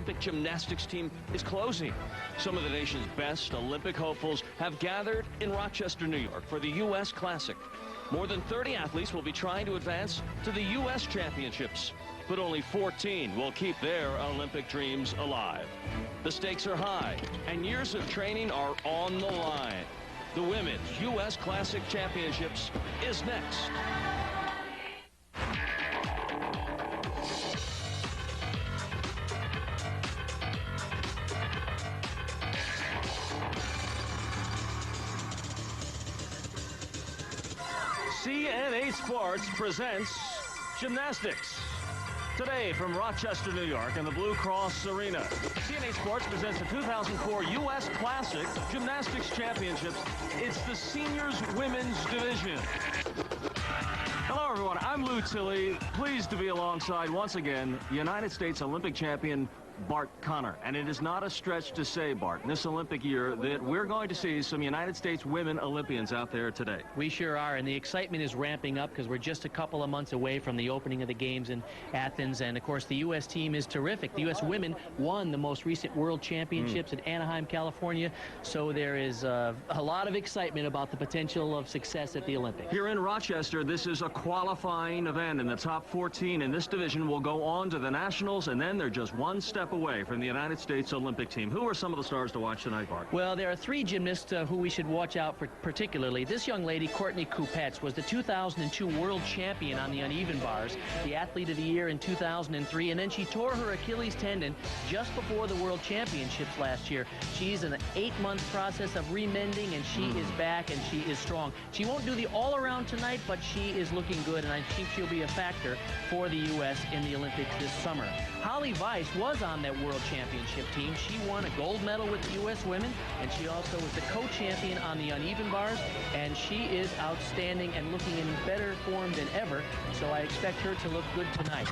Olympic gymnastics team is closing. Some of the nation's best Olympic hopefuls have gathered in Rochester, New York for the U.S. Classic. More than 30 athletes will be trying to advance to the U.S. Championships, but only 14 will keep their Olympic dreams alive. The stakes are high, and years of training are on the line. The Women's U.S. Classic Championships is next. CNH Sports presents gymnastics. Today from Rochester, New York, in the Blue Cross Arena, CNH Sports presents the 2004 U.S. Classic Gymnastics Championships. It's the seniors women's division. Hello, everyone. I'm Lou Tilley. Pleased to be alongside, once again, United States Olympic champion Bart Conner. And it is not a stretch to say, Bart, in this Olympic year that we're going to see some United States women Olympians out there today. We sure are, and the excitement is ramping up because we're just a couple of months away from the opening of the games in Athens. And, of course, the U.S. team is terrific. The U.S. women won the most recent World Championships at Anaheim, California. So there is a lot of excitement about the potential of success at the Olympics. Here in Rochester, this is a qualifying event, and the top 14 in this division will go on to the Nationals, and then they're just one step away from the United States Olympic team. Who are some of the stars to watch tonight, Bart? Well, there are three gymnasts who we should watch out for particularly. This young lady, Courtney Kupets, was the 2002 world champion on the uneven bars, the athlete of the year in 2003, and then she tore her Achilles tendon just before the world championships last year. She's in an 8-month process of remending, and she is back, and she is strong. She won't do the all-around tonight, but she is looking good, and I think she'll be a factor for the U.S. in the Olympics this summer. Holly Weiss was on that world championship team. She won a gold medal with the U.S. women, and she also was the co-champion on the uneven bars, and she is outstanding and looking in better form than ever, so I expect her to look good tonight.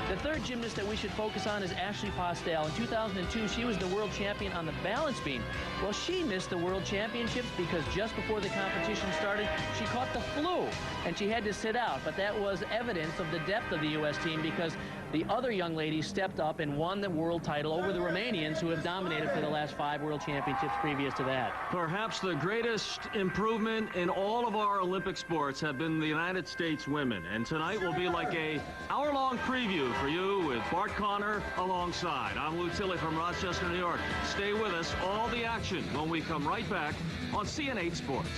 The third gymnast that we should focus on is Ashley Postel. In 2002, she was the world champion on the balance beam. Well, she missed the world championships because just before the competition started, she caught the flu, and she had to sit out. But that was evidence of the depth of the U.S. team because the other young lady stepped up and won the world title over the Romanians, who have dominated for the last 5 world championships previous to that. Perhaps the greatest improvement in all of our Olympic sports have been the United States women. And tonight will be like a hour-long preview for you with Bart Conner alongside. I'm Lou Tilley from Rochester, New York. Stay with us. All the action when we come right back on CNH Sports.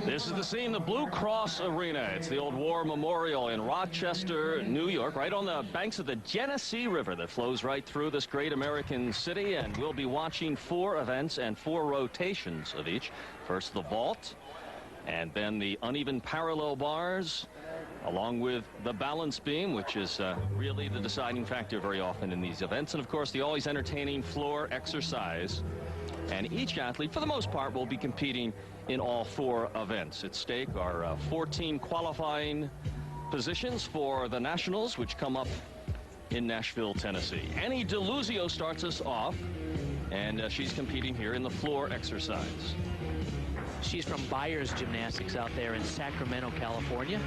This is the scene, the Blue Cross Arena. It's the old war memorial in Rochester, New York, right on the banks of the Genesee River that flows right through this great American city. And we'll be watching 4 events and 4 rotations of each. First, the vault, and then the uneven parallel bars, along with the balance beam, which is really the deciding factor very often in these events. And, of course, the always entertaining floor exercise. And each athlete, for the most part, will be competing in all 4 events. At stake are 14 qualifying positions for the Nationals, which come up in Nashville, Tennessee. Annie DeLuzio starts us off, and she's competing here in the floor exercise. She's from Byers Gymnastics out there in Sacramento, California.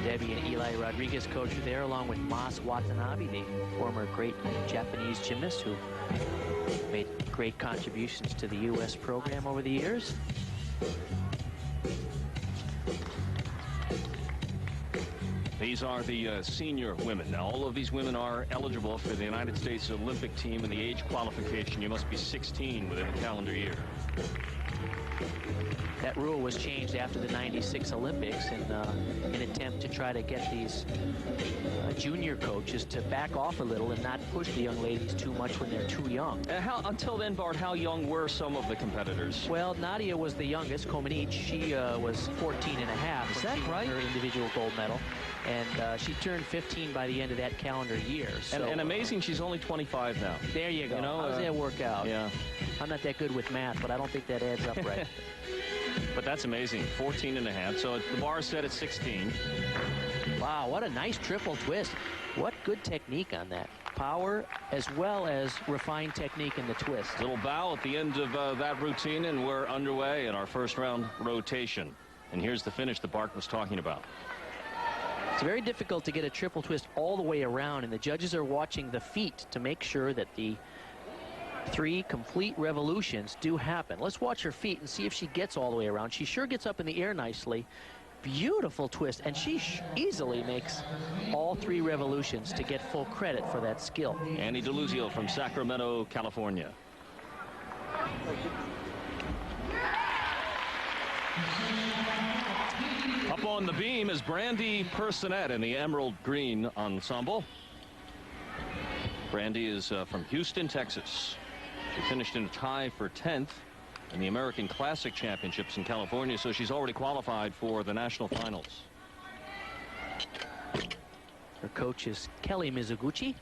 Debbie and Eli Rodriguez coach her there, along with Mas Watanabe, the former great Japanese gymnast who made great contributions to the U.S. program over the years. These are the senior women. Now, all of these women are eligible for the United States Olympic team, and the age qualification, you must be 16 within a calendar year. That rule was changed after the '96 Olympics in an attempt to try to get these junior coaches to back off a little and not push the young ladies too much when they're too young. Until then, Bart, how young were some of the competitors? Well, Nadia was the youngest, Comaneci. She was 14 and a half. Is that right? Her individual gold medal. And she turned 15 by the end of that calendar year. So, and amazing, she's only 25 now. There you go. You know, how does that work out? Yeah. I'm not that good with math, but I don't think that adds up right. But that's amazing, 14 and a half. So the bar is set at 16. Wow, what a nice triple twist. What good technique on that. Power as well as refined technique in the twist. Little bow at the end of that routine, and we're underway in our first round rotation. And here's the finish that Bart was talking about. It's very difficult to get a triple twist all the way around, and the judges are watching the feet to make sure that the 3 complete revolutions do happen. Let's watch her feet and see if she gets all the way around. She sure gets up in the air nicely. Beautiful twist, and she easily makes all 3 revolutions to get full credit for that skill. Annie DeLuzio from Sacramento, California. Up on the beam is Brandy Personette in the Emerald Green Ensemble. Brandy is from Houston, Texas. She finished in a tie for 10th in the American Classic Championships in California, so she's already qualified for the national finals. Her coach is Kelly Mizuguchi.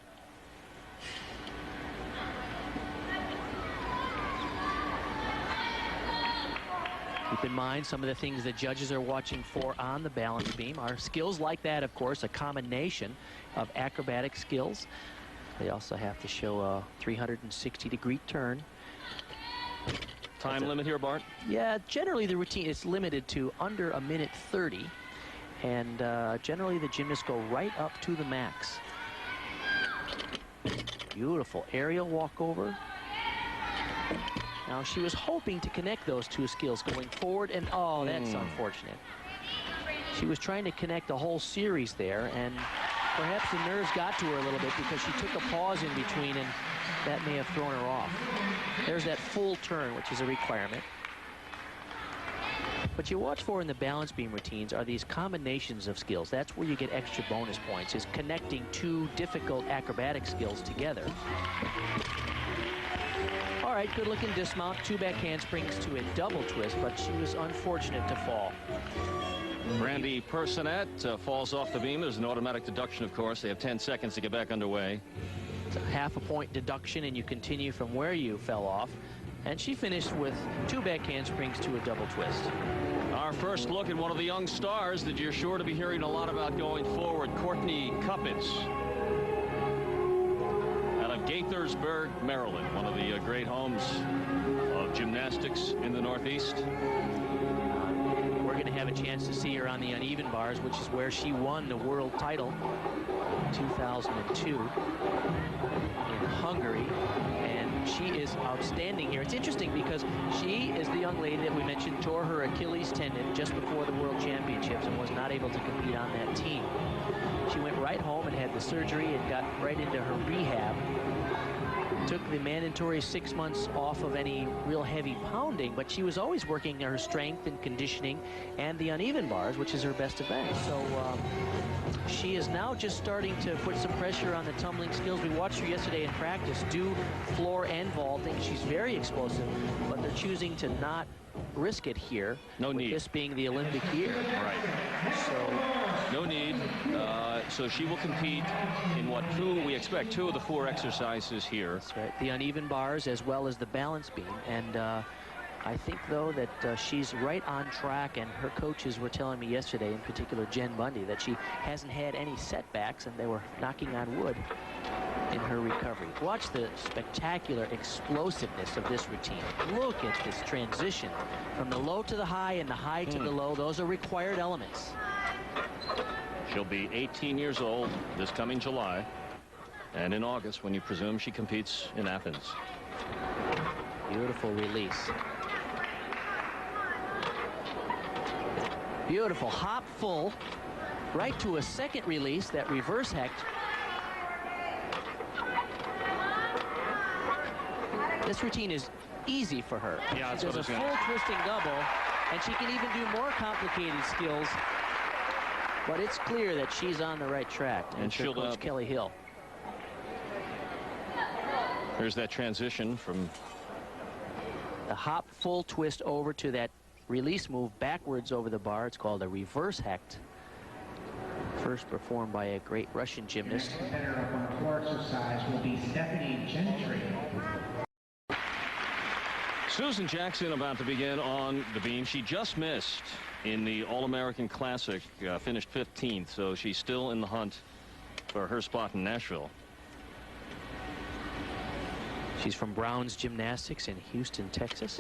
Keep in mind some of the things that judges are watching for on the balance beam are skills like that, of course, a combination of acrobatic skills. They also have to show a 360-degree turn. Time limit here, Bart? Yeah, generally the routine is limited to under a minute 30, and generally the gymnasts go right up to the max. Beautiful aerial walkover. Now she was hoping to connect those 2 skills going forward, and oh, that's unfortunate. She was trying to connect a whole series there, and perhaps the nerves got to her a little bit because she took a pause in between, and that may have thrown her off. There's that full turn, which is a requirement. What you watch for in the balance beam routines are these combinations of skills. That's where you get extra bonus points, is connecting 2 difficult acrobatic skills together. All right, good looking dismount, 2 back handsprings to a double twist, but she was unfortunate to fall. Brandy Personette falls off the beam. There's an automatic deduction, of course. They have 10 seconds to get back underway. It's a ½ point deduction, and you continue from where you fell off. And she finished with 2 back handsprings to a double twist. Our first look at one of the young stars that you're sure to be hearing a lot about going forward, Courtney Kupets, out of Gaithersburg, Maryland, one of the great homes of gymnastics in the Northeast. We're going to have a chance to see her on the uneven bars, which is where she won the world title in 2002 in Hungary. And she is outstanding here. It's interesting because she is the young lady that we mentioned tore her Achilles tendon just before the World Championships and was not able to compete on that team. She went right home and had the surgery and got right into her rehab. Took the mandatory 6 months off of any real heavy pounding, but she was always working her strength and conditioning and the uneven bars, which is her best event. So she is now just starting to put some pressure on the tumbling skills. We watched her yesterday in practice do floor and vaulting. She's very explosive, but they're choosing to not risk it here. No need. This being the Olympic year. Right. So no need. So she will compete in what we expect 2 of the 4 exercises here. That's right. The uneven bars as well as the balance beam. And I think, though, that she's right on track, and her coaches were telling me yesterday, in particular Jen Bundy, that she hasn't had any setbacks, and they were knocking on wood in her recovery. Watch the spectacular explosiveness of this routine. Look at this transition from the low to the high and the high to the low. Those are required elements. She'll be 18 years old this coming July, and in August, when you presume she competes in Athens. Beautiful release. Beautiful hop full right to a second release, that reverse hecht. This routine is easy for her. Yeah, she does a full twisting double, and she can even do more complicated skills. But it's clear that she's on the right track. And she'll coach Kelly Hill. There's that transition from the hop full twist over to that release move backwards over the bar. It's called a reverse hecht. First performed by a great Russian gymnast. Next competitor up on floor exercise will be Stephanie Gentry. Susan Jackson about to begin on the beam. She just missed in the All-American Classic, finished 15th, so she's still in the hunt for her spot in Nashville. She's from Brown's Gymnastics in Houston, Texas.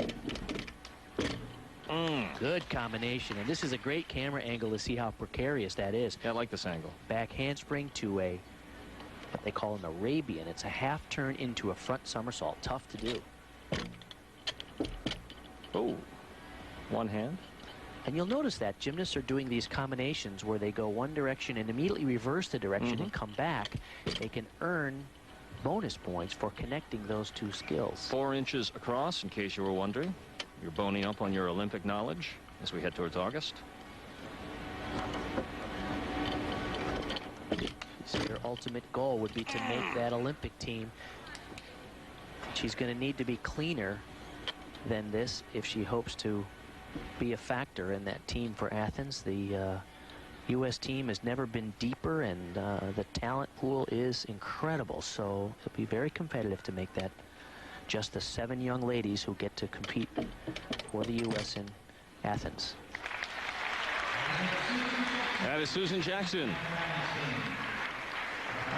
Good combination, and this is a great camera angle to see how precarious that is. Yeah, I like this angle. Back handspring to what they call an Arabian. It's a half turn into a front somersault. Tough to do. Oh, one hand. And you'll notice that gymnasts are doing these combinations where they go one direction and immediately reverse the direction and come back. They can earn bonus points for connecting those two skills. 4 inches across, in case you were wondering. You're boning up on your Olympic knowledge as we head towards August. So their ultimate goal would be to make that Olympic team. She's going to need to be cleaner than this if she hopes to be a factor in that team for Athens. The U.S. team has never been deeper, and the talent pool is incredible. So it'll be very competitive to make that just the 7 young ladies who get to compete for the U.S. in Athens. That is Susan Jackson.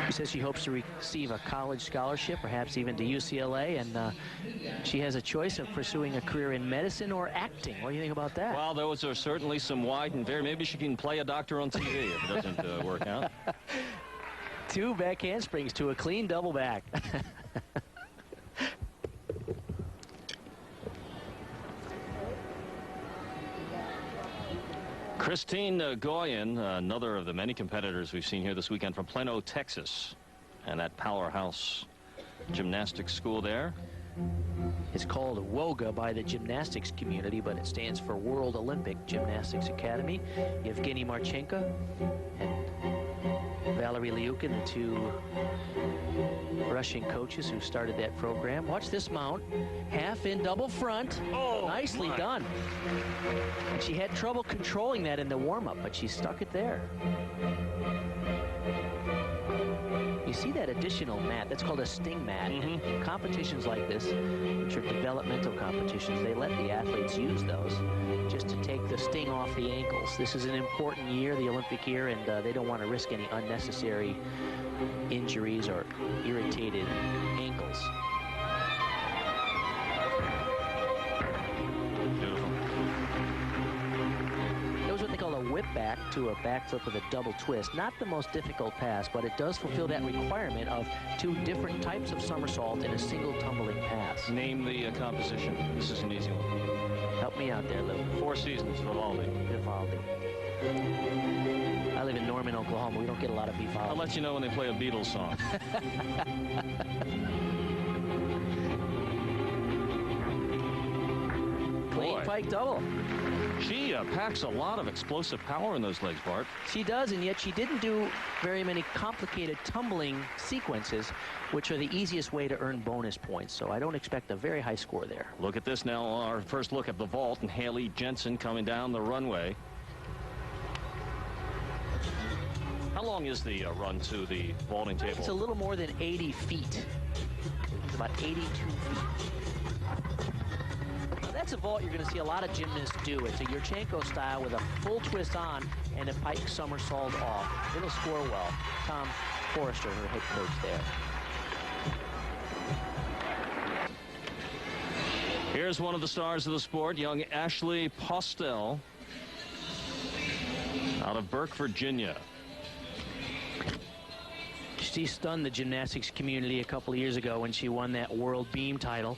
She says she hopes to receive a college scholarship, perhaps even to UCLA, and she has a choice of pursuing a career in medicine or acting. What do you think about that? Well, those are certainly some wide and very. Maybe she can play a doctor on TV if it doesn't work out. 2 back handsprings to a clean double back. Christine Goyen, another of the many competitors we've seen here this weekend from Plano, Texas, and that powerhouse gymnastics school there. It's called WOGA by the gymnastics community, but it stands for World Olympic Gymnastics Academy. Yevgeny Marchenko and Valery Liukin, the 2 Russian coaches who started that program. Watch this mount. Half in double front. Oh, nicely done. And she had trouble controlling that in the warm-up, but she stuck it there. You see that additional mat? That's called a sting mat. And in competitions like this, which are developmental competitions, they let the athletes use those just to take the sting off the ankles. This is an important year, the Olympic year, and they don't want to risk any unnecessary injuries or irritated ankles. That was what they call a whip back to a backflip with a double twist. Not the most difficult pass, but it does fulfill that requirement of 2 different types of somersault in a single tumbling pass. Name the composition. This is an easy one. Help me out there, Lou. 4 Seasons, Vivaldi. Vivaldi. I live in Norman, Oklahoma. We don't get a lot of Vivaldi. I'll let you know when they play a Beatles song. Clean pike double. She packs a lot of explosive power in those legs, Bart. She does, and yet she didn't do very many complicated tumbling sequences, which are the easiest way to earn bonus points. So I don't expect a very high score there. Look at this now. Our first look at the vault, and Haley Jensen coming down the runway. How long is the run to the vaulting table? It's a little more than 80 feet. It's about 82 feet. Now that's a vault you're going to see a lot of gymnasts do. It's a Yurchenko style with a full twist on and a pike somersault off. It'll score well. Tom Forrester, her head coach there. Here's one of the stars of the sport, young Ashley Postel out of Burke, Virginia. She stunned the gymnastics community a couple of years ago when she won that world beam title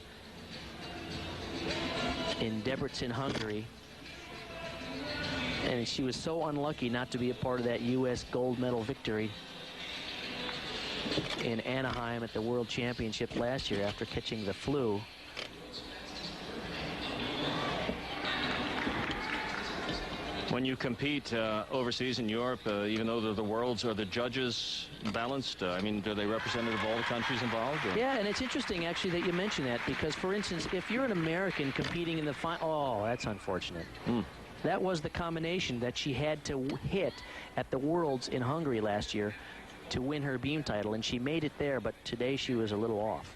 in Debrecen, Hungary. And she was so unlucky not to be a part of that U.S. gold medal victory in Anaheim at the World Championship last year after catching the flu. When you compete overseas in Europe, even though they're the worlds, are the judges balanced? I mean, are they representative of all the countries involved? Or? Yeah, and it's interesting, actually, that you mention that, because, for instance, if you're an American competing in the final... Oh, that's unfortunate. That was the combination that she had to hit at the Worlds in Hungary last year to win her beam title, and she made it there, but today she was a little off.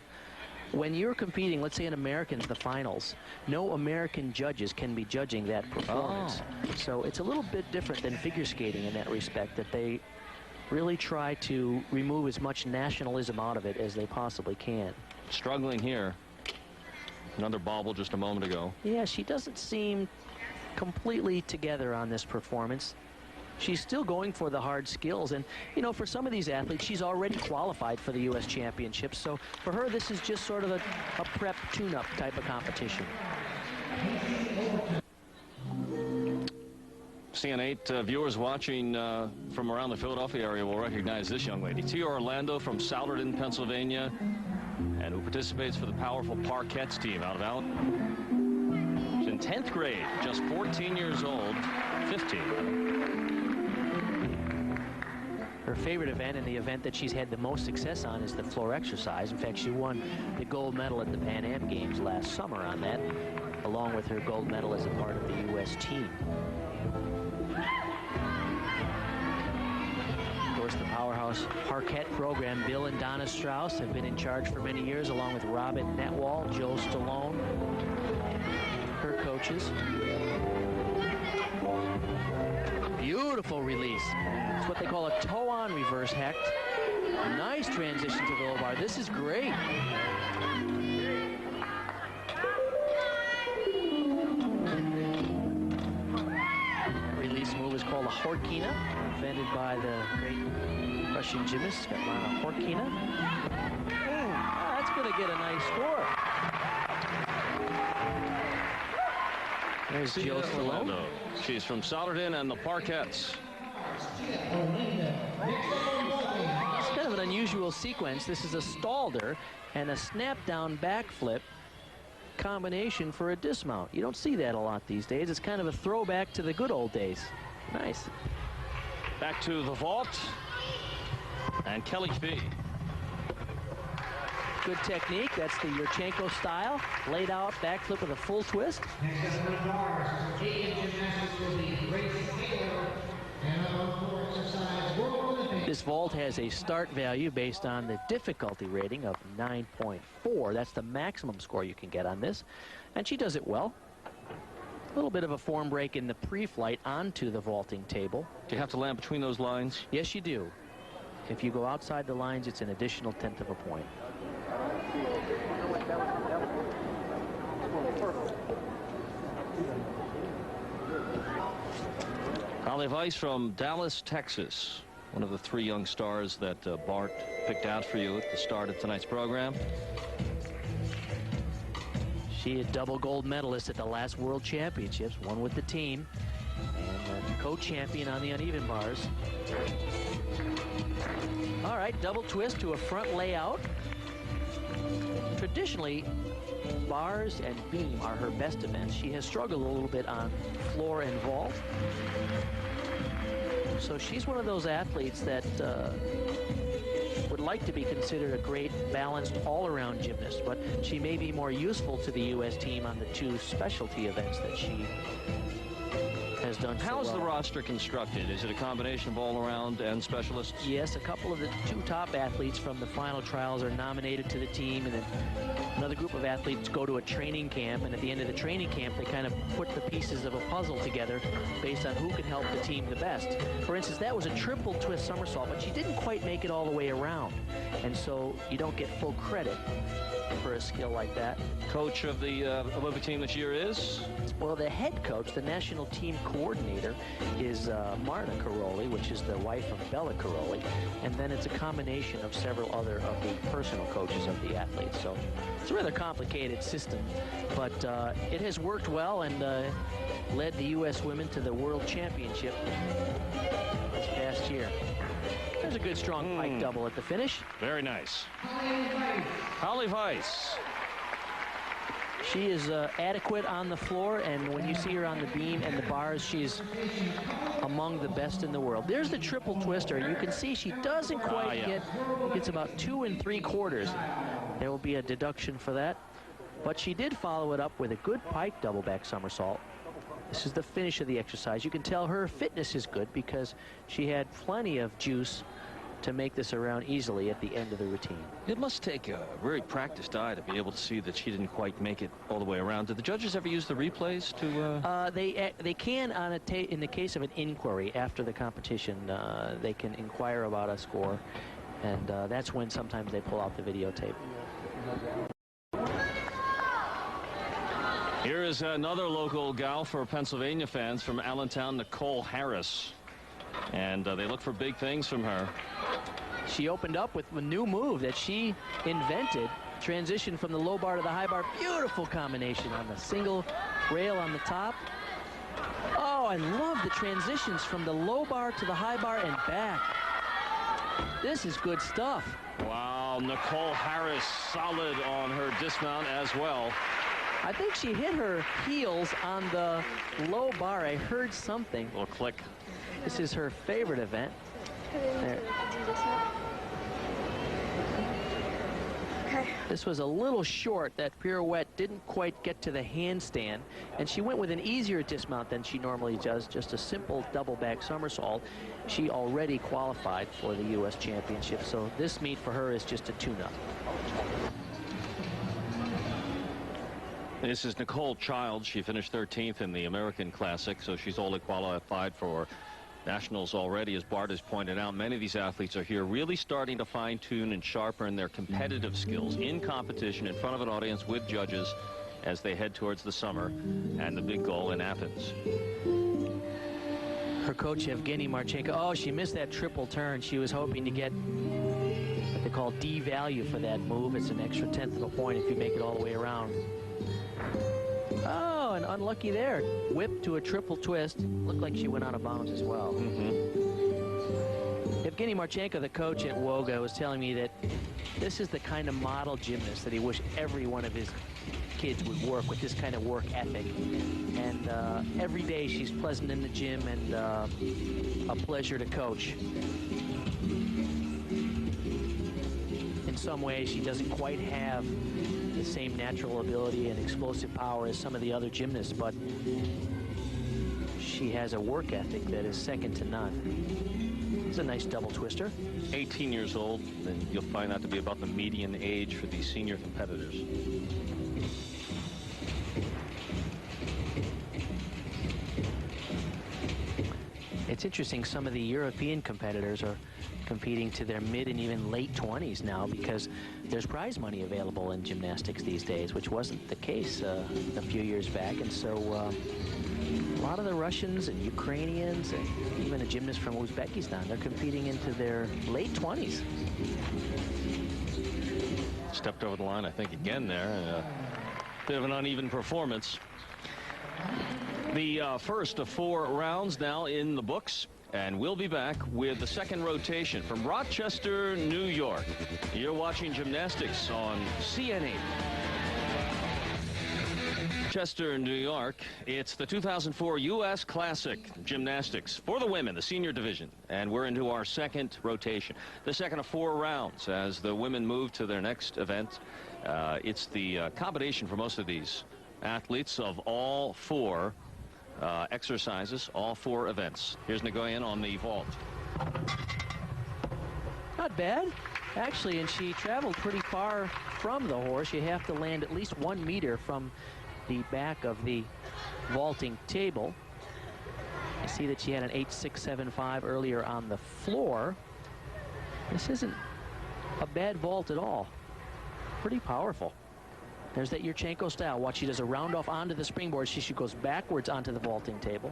When you're competing, let's say in Americans, the finals, no American judges can be judging that performance. So it's a little bit different than figure skating in that respect, that they really try to remove as much nationalism out of it as they possibly can. struggling here. Another bobble just a moment ago. Yeah, she doesn't seem completely together on this performance. She's still going for the hard skills, and you know, for some of these athletes, she's already qualified for the U.S. Championships, so for her this is just sort of a prep tune-up type of competition. CN8 viewers watching from around the Philadelphia area will recognize this young lady, Tia Orlando from Souderton, Pennsylvania, and who participates for the powerful Parkettes team out of Allen. She's in 10th grade, just 14 years old, 15. Her favorite event, and the event that she's had the most success on, is the floor exercise. In fact, she won the gold medal at the Pan Am Games last summer on that, along with her gold medal as a part of the U.S. team. Of course, the powerhouse Parkette program, Bill and Donna Strauss have been in charge for many years, along with Robin Netwall, Joe Stallone, her coaches. Beautiful release. It's what they call a toe-on reverse hecht. Nice transition to the low bar. This is great. Release move is called a Horkina, invented by the great Russian gymnast Svetlana Horkina. That's going to get a nice score. There's Joe Stallone. She's from Souderton and the Parkettes. It's kind of an unusual sequence. This is a Stalder and a snap-down backflip combination for a dismount. You don't see that a lot these days. It's kind of a throwback to the good old days. Nice. Back to the vault. And Kelly Fee. Good technique. That's the Yurchenko style. Laid out backflip with a full twist. Next up on the bars, Canadian gymnastics will be Grace Taylor, and on floor exercise, World Olympics. This vault has a start value based on the difficulty rating of 9.4. That's the maximum score you can get on this. And she does it well. A little bit of a form break in the pre-flight onto the vaulting table. Do you have to land between those lines? Yes, you do. If you go outside the lines, it's an additional 1/10 of a point. Holly Weiss from Dallas, Texas. One of the 3 young stars that Bart picked out for you at the start of tonight's program. She is double gold medalist at the last World Championships, one with the team, and co-champion on the uneven bars. All right, double twist to a front layout. Traditionally, bars and beam are her best events. She has struggled a little bit on floor and vault. So she's one of those athletes that would like to be considered a great balanced all-around gymnast, but she may be more useful to the U.S. team on the 2 specialty events that she has done so How's well. the roster constructed? Is it a combination of all-around and specialists? Yes, a couple of the 2 top athletes from the final trials are nominated to the team, and then another group of athletes go to a training camp, and at the end of the training camp they kind of put the pieces of a puzzle together based on who can help the team the best. For instance, that was a triple twist somersault, but she didn't quite make it all the way around, and so you don't get full credit for a skill like that. Coach of the Olympic team this year is? Well, the head coach, the national team coordinator, is Marta Karolyi, which is the wife of Bella Karolyi, and then it's a combination of several other of the personal coaches of the athletes. So it's a rather complicated system, but it has worked well and led the U.S. women to the World Championship this past year. There's a good strong pike double at the finish. Very nice. Holly Weiss. She is adequate on the floor, and when you see her on the beam and the bars, she's among the best in the world. There's the triple twister. You can see she doesn't quite get, it's about 2 3/4. There will be a deduction for that, but she did follow it up with a good pike double back somersault. This is the finish of the exercise. You can tell her fitness is good because she had plenty of juice to make this around easily at the end of the routine. It must take a very practiced eye to be able to see that she didn't quite make it all the way around. Did the judges ever use the replays to? They can on in the case of an inquiry after the competition. They can inquire about a score, and that's when sometimes they pull out the videotape. Here is another local gal for Pennsylvania fans from Allentown, Nicole Harris. And they look for big things from her. She opened up with a new move that she invented. Transition from the low bar to the high bar. Beautiful combination on the single rail on the top. Oh, I love the transitions from the low bar to the high bar and back. This is good stuff. Wow, Nicole Harris solid on her dismount as well. I think she hit her heels on the low bar. I heard something. A little click. This is her favorite event. There. Okay. This was a little short. That pirouette didn't quite get to the handstand, and she went with an easier dismount than she normally does, just a simple double back somersault. She already qualified for the U.S. Championship, so this meet for her is just a tune-up. This is Nicole Childs. She finished 13th in the American Classic, so she's only qualified for nationals already. As Bart has pointed out, many of these athletes are here really starting to fine-tune and sharpen their competitive skills in competition in front of an audience with judges as they head towards the summer and the big goal in Athens. Her coach, Evgeny Marchenko, oh, she missed that triple turn. She was hoping to get what they call D value for that move. It's an extra 1/10 of a point if you make it all the way around. Oh, and unlucky there. Whip to a triple twist. Looked like she went out of bounds as well. Evgeny Marchenko, the coach at Woga, was telling me that this is the kind of model gymnast that he wished every one of his kids would work with, this kind of work ethic. And every day she's pleasant in the gym and a pleasure to coach. In some ways, she doesn't quite have the same natural ability and explosive power as some of the other gymnasts, but she has a work ethic that is second to none. It's a nice double twister. 18 years old, and you'll find that to be about the median age for these senior competitors. It's interesting, some of the European competitors are competing to their mid and even late 20s now because there's prize money available in gymnastics these days, which wasn't the case a few years back. And so a lot of the Russians and Ukrainians and even a gymnast from Uzbekistan, they're competing into their late 20s. Stepped over the line, I think, again there. A bit of an uneven performance. The first of 4 rounds now in the books. And we'll be back with the second rotation from Rochester, New York. You're watching gymnastics on CNE. Rochester, New York. It's the 2004 U.S. Classic Gymnastics for the women, the senior division. And we're into our second rotation. The second of 4 rounds as the women move to their next event. It's the combination for most of these athletes of all 4 exercises, all 4 events. Here's Nguyen on the vault. Not bad, actually, and she traveled pretty far from the horse. You have to land at least 1 meter from the back of the vaulting table. You see that she had an 8.675 earlier on the floor. This isn't a bad vault at all. Pretty powerful. There's that Yurchenko style. Watch, she does a round off onto the springboard. She goes backwards onto the vaulting table.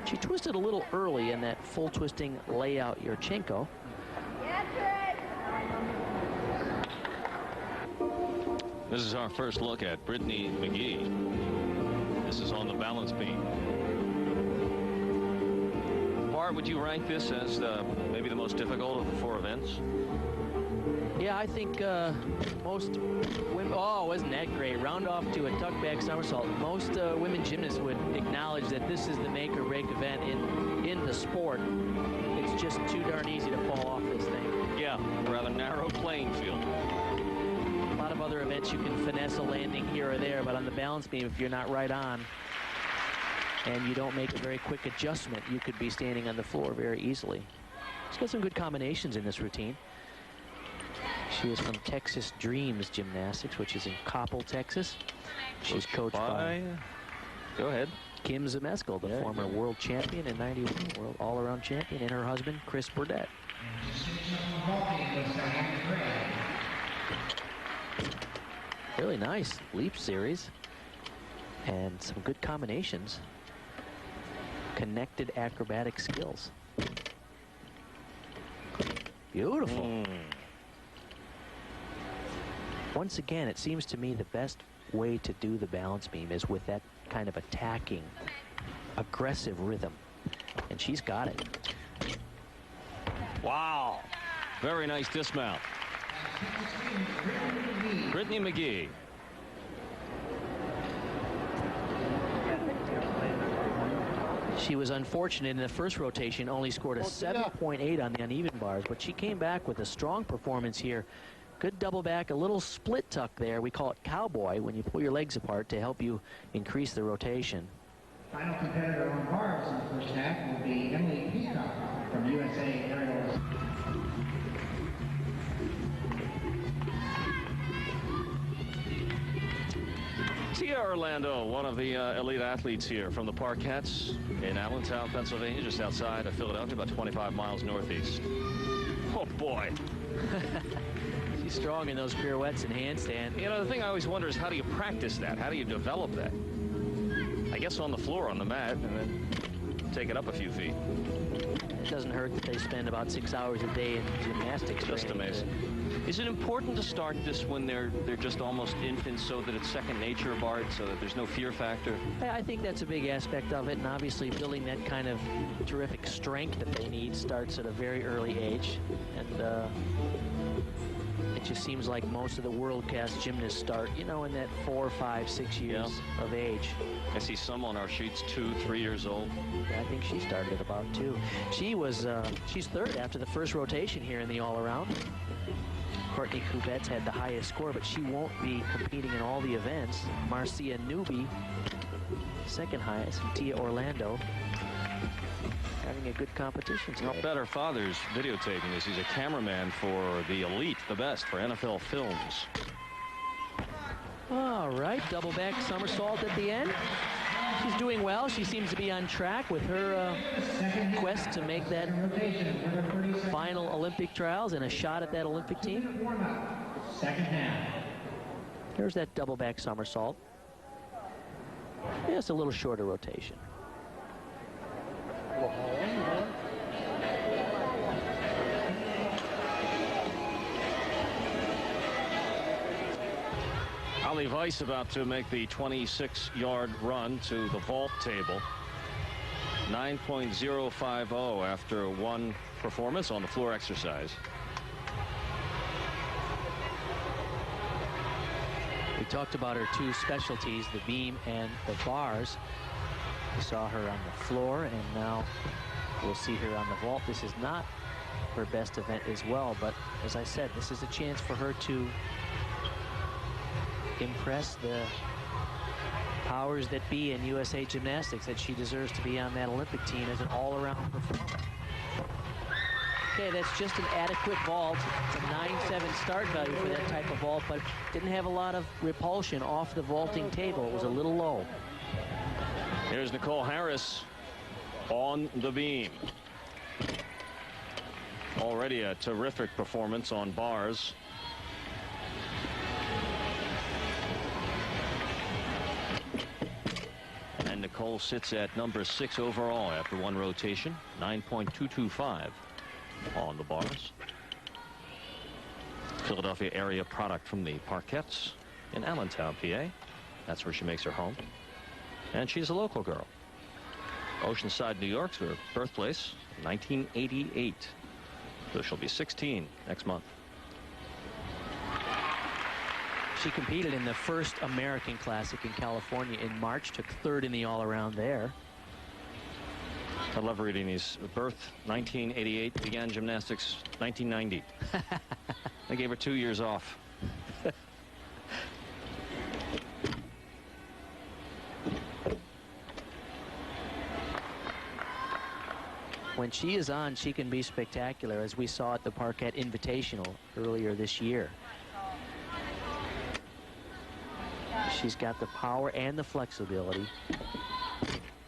She twisted a little early in that full twisting layout Yurchenko. This is our first look at Brittany McGee. This is on the balance beam. Bart, would you rank this as maybe the most difficult of the 4 events? Yeah, I think most women, oh, wasn't that great? Round off to a tuck back somersault. Most women gymnasts would acknowledge that this is the make or break event in the sport. It's just too darn easy to fall off this thing. Yeah, rather narrow playing field. A lot of other events you can finesse a landing here or there, but on the balance beam, if you're not right on and you don't make a very quick adjustment, you could be standing on the floor very easily. She's got some good combinations in this routine. She is from Texas Dreams Gymnastics, which is in Coppell, Texas. She's coached by Go ahead. Kim Zmeskal, the former world champion and 91 world all-around champion, and her husband, Chris Burdett. Really nice leap series. And some good combinations. Connected acrobatic skills. Beautiful. Once again, it seems to me the best way to do the balance beam is with that kind of attacking, aggressive rhythm. And she's got it. Wow. Very nice dismount. Brittany McGee. She was unfortunate in the first rotation, only scored a 7.8 on the uneven bars, but she came back with a strong performance here. Good double back, a little split tuck there. We call it cowboy when you pull your legs apart to help you increase the rotation. Final competitor on bars in the first half will be Emily Peacock from USA Aerials. Tia Orlando, one of the elite athletes here from the Parkettes in Allentown, Pennsylvania, just outside of Philadelphia, about 25 miles northeast. Oh, boy. She's strong in those pirouettes and handstand. You know, the thing I always wonder is how do you practice that? How do you develop that? I guess on the floor, on the mat, and then take it up a few feet. It doesn't hurt that they spend about 6 hours a day in gymnastics. Just amazing. Is it important to start this when they're just almost infants so that it's second nature, Bart, so that there's no fear factor? I think that's a big aspect of it, and obviously building that kind of terrific strength that they need starts at a very early age. And it just seems like most of the world-class gymnasts start, you know, in that 4, 5, 6 years of age. I see some on our sheets 2, 3 years old. Yeah, I think she started at about 2. She was, she's third after the first rotation here in the all-around. Courtney Kupets had the highest score, but she won't be competing in all the events. Marcia Newby, second highest, and Tia Orlando having a good competition today. I'll bet her father's videotaping this. He's a cameraman for the elite, the best, for NFL Films. All right, double back somersault at the end. She's doing well. She seems to be on track with her quest to make that final Olympic trials and a shot at that Olympic team. Second half. There's that double back somersault. Just a little shorter rotation. Ali Weiss about to make the 26-yard run to the vault table. 9.050 after one performance on the floor exercise. We talked about her two specialties, the beam and the bars. We saw her on the floor, and now we'll see her on the vault. This is not her best event as well, but as I said, this is a chance for her to impress the powers that be in USA Gymnastics that she deserves to be on that Olympic team as an all-around performer. Okay, that's just an adequate vault. It's a 9.7 start value for that type of vault, but didn't have a lot of repulsion off the vaulting table. It was a little low. Here's Nicole Harris on the beam. Already a terrific performance on bars. And Nicole sits at number 6 overall after one rotation. 9.225 on the bars. Philadelphia area product from the Parkettes in Allentown, PA. That's where she makes her home. And she's a local girl. Oceanside, New York's her birthplace, 1988. So she'll be 16 next month. She competed in the first American Classic in California in March, took third in the all-around there. I love reading these. Birth 1988, began gymnastics 1990. They gave her 2 years off. When she is on, she can be spectacular, as we saw at the Parkette Invitational earlier this year. She's got the power and the flexibility.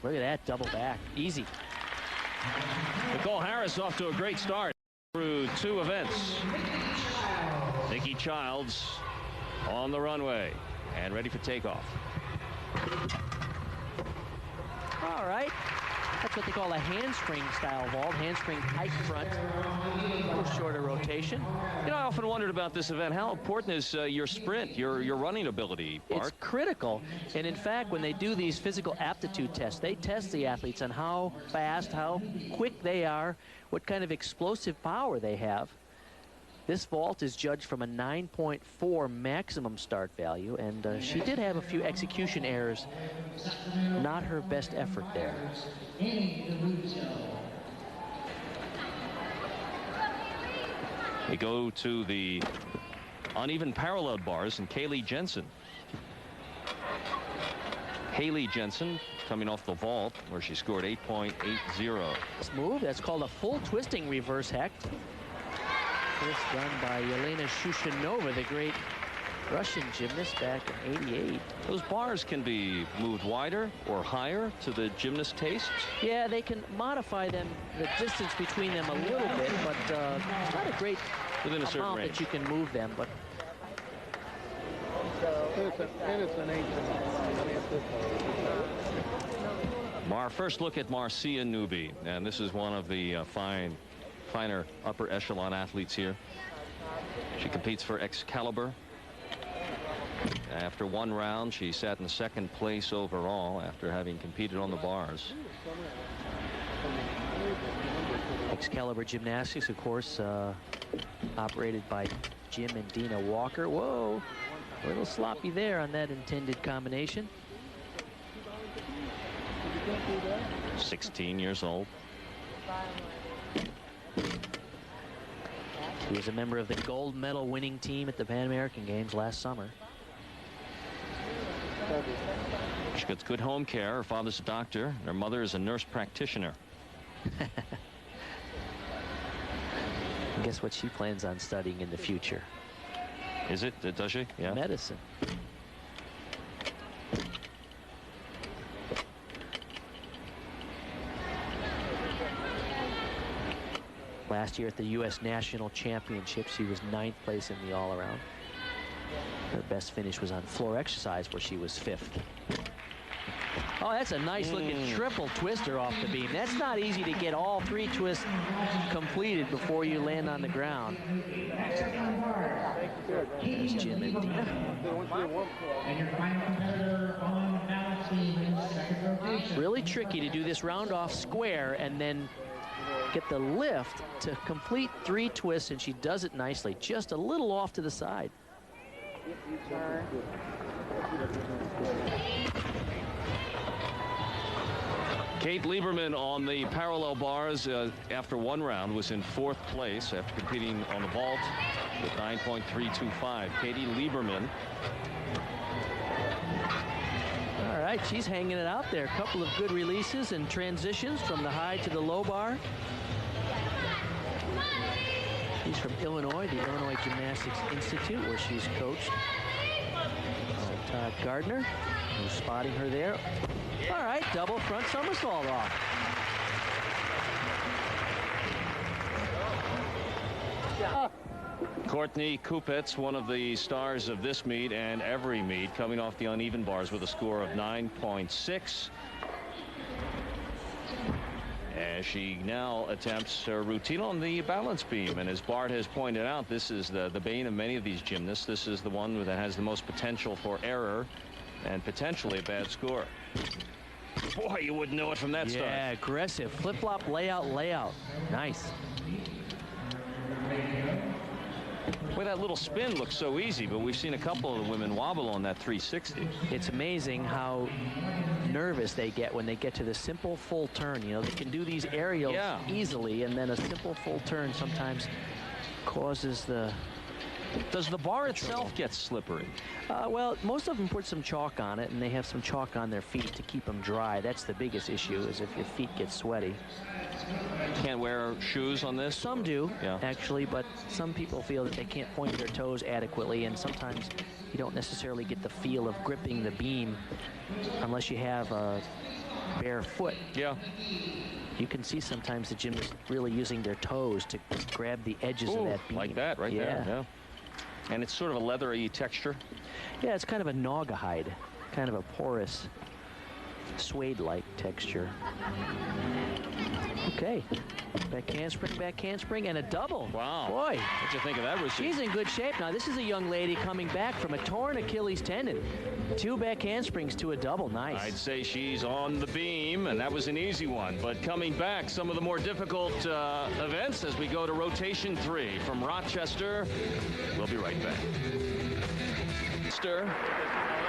Look at that double back. Easy. Nicole Harris off to a great start through 2 events. Nikki Childs on the runway and ready for takeoff. All right. That's what they call a handspring style vault. Handspring tight front, a little shorter rotation. You know, I often wondered about this event. How important is your sprint, your running ability, Bart? It's critical. And in fact, when they do these physical aptitude tests, they test the athletes on how fast, how quick they are, what kind of explosive power they have. This vault is judged from a 9.4 maximum start value, and she did have a few execution errors. Not her best effort there. We go to the uneven parallel bars and Kaylee Jensen. Haley Jensen coming off the vault where she scored 8.80. This move, that's called a full twisting reverse hecht. First done by Yelena Shushanova, the great Russian gymnast back in '88. Those bars can be moved wider or higher to the gymnast's taste. Yeah, they can modify them, the distance between them a little bit, but it's not a great within a certain amount range that you can move them. But our first look at Marcia Newby, and this is one of the finer upper echelon athletes here. She competes for Excalibur. After one round, she sat in second place overall after having competed on the bars. Excalibur Gymnastics, of course, operated by Jim and Dina Walker. Whoa, a little sloppy there on that intended combination. 16 years old. He was a member of the gold medal winning team at the Pan American Games last summer. She gets good home care. Her father's a doctor. Her mother is a nurse practitioner. Guess what she plans on studying in the future? Is it? Does she? Yeah. Medicine. Last year at the U.S. National Championship, she was 9th place in the all-around. Her best finish was on floor exercise, where she was 5th. Oh, that's a nice looking triple twister off the beam. That's not easy to get all 3 twists completed before you land on the ground. There's Jim and Dina. And your final competitor on balance beam in second rotation. Really tricky to do this round off square and then get the lift to complete 3 twists, and she does it nicely, just a little off to the side. Kate Lieberman on the parallel bars after one round was in 4th place after competing on the vault with 9.325. Katie Lieberman. All right, she's hanging it out there. A couple of good releases and transitions from the high to the low bar. She's from Illinois, the Illinois Gymnastics Institute, where she's coached. Todd Gardner, who's spotting her there. All right, double front somersault off. Courtney Kupets, one of the stars of this meet and every meet, coming off the uneven bars with a score of 9.6. As she now attempts her routine on the balance beam, and as Bart has pointed out, this is the bane of many of these gymnasts. This is the one that has the most potential for error and potentially a bad score. Boy, you wouldn't know it from that start. Yeah, aggressive flip-flop layout. Nice. Boy, that little spin looks so easy, but we've seen a couple of the women wobble on that 360. It's amazing how nervous they get when they get to the simple full turn. You know, they can do these aerials easily, and then a simple full turn sometimes causes the... Does the bar itself get slippery? Well, most of them put some chalk on it, and they have some chalk on their feet to keep them dry. That's the biggest issue, is if your feet get sweaty. Can't wear shoes on this? Some do, actually, but some people feel that they can't point their toes adequately, and sometimes you don't necessarily get the feel of gripping the beam unless you have a bare foot. Yeah. You can see sometimes the gymnasts really using their toes to grab the edges of that beam. Like that right there, yeah. And it's sort of a leathery texture. Yeah, it's kind of a naugahyde, kind of a porous suede-like texture. Okay. Back handspring, and a double. Wow. Boy. What'd you think of that routine? She's in good shape. Now, this is a young lady coming back from a torn Achilles tendon. 2 back handsprings to a double. Nice. I'd say she's on the beam, and that was an easy one. But coming back, some of the more difficult events as we go to rotation 3 from Rochester. We'll be right back.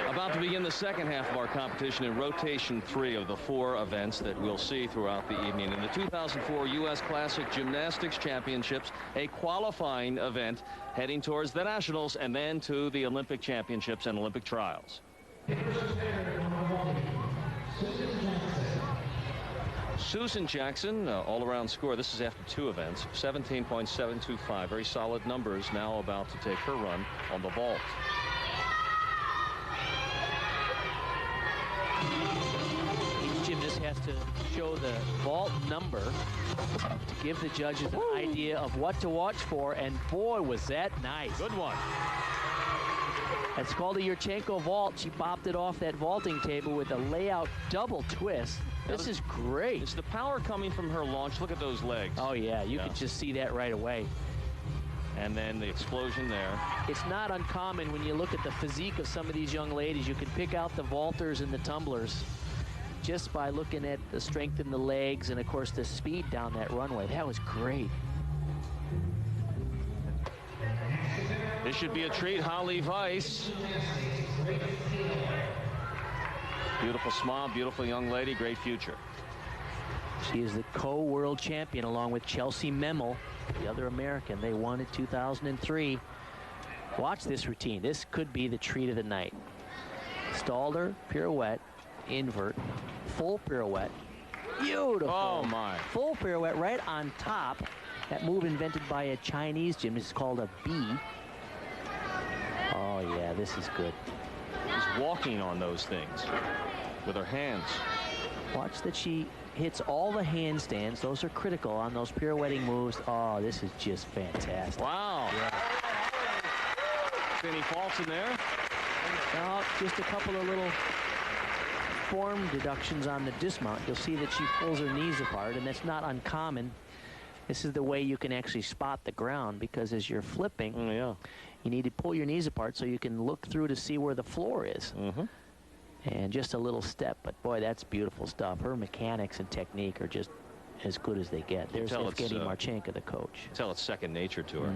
About to begin the second half of our competition in rotation 3 of the 4 events that we'll see throughout the evening. In the 2004 U.S. Classic Gymnastics Championships, a qualifying event heading towards the Nationals and then to the Olympic Championships and Olympic Trials. Susan Jackson, all-around score. This is after 2 events, 17.725. Very solid numbers. Now about to take her run on the vault. Each gymnast has to show the vault number to give the judges an idea of what to watch for, and boy, was that nice. Good one. It's called a Yurchenko vault. She popped it off that vaulting table with a layout double twist. This is great. It's the power coming from her launch. Look at those legs. Oh, yeah, you could just see that right away. And then the explosion there. It's not uncommon when you look at the physique of some of these young ladies. You can pick out the vaulters and the tumblers just by looking at the strength in the legs and, of course, the speed down that runway. That was great. This should be a treat. Holly Weiss. Beautiful smile, beautiful young lady, great future. She is the co-world champion along with Chelsea Memel, the other American. They won in 2003. Watch this routine. This could be the treat of the night. Stalder, pirouette, invert, full pirouette. Beautiful. Oh, my. Full pirouette right on top. That move invented by a Chinese gymnast is called a B. Oh, yeah, this is good. She's walking on those things with her hands. Watch that she hits all the handstands. Those are critical on those pirouetting moves. Oh, this is just fantastic. Wow. Yeah. Any faults in there? Well, just a couple of little form deductions on the dismount. You'll see that she pulls her knees apart, and that's not uncommon. This is the way you can actually spot the ground, because as you're flipping, you need to pull your knees apart so you can look through to see where the floor is. And just a little step, but boy, that's beautiful stuff. Her mechanics and technique are just as good as they get. There's Evgeny Marchenko, the coach. Tell it's second nature to her.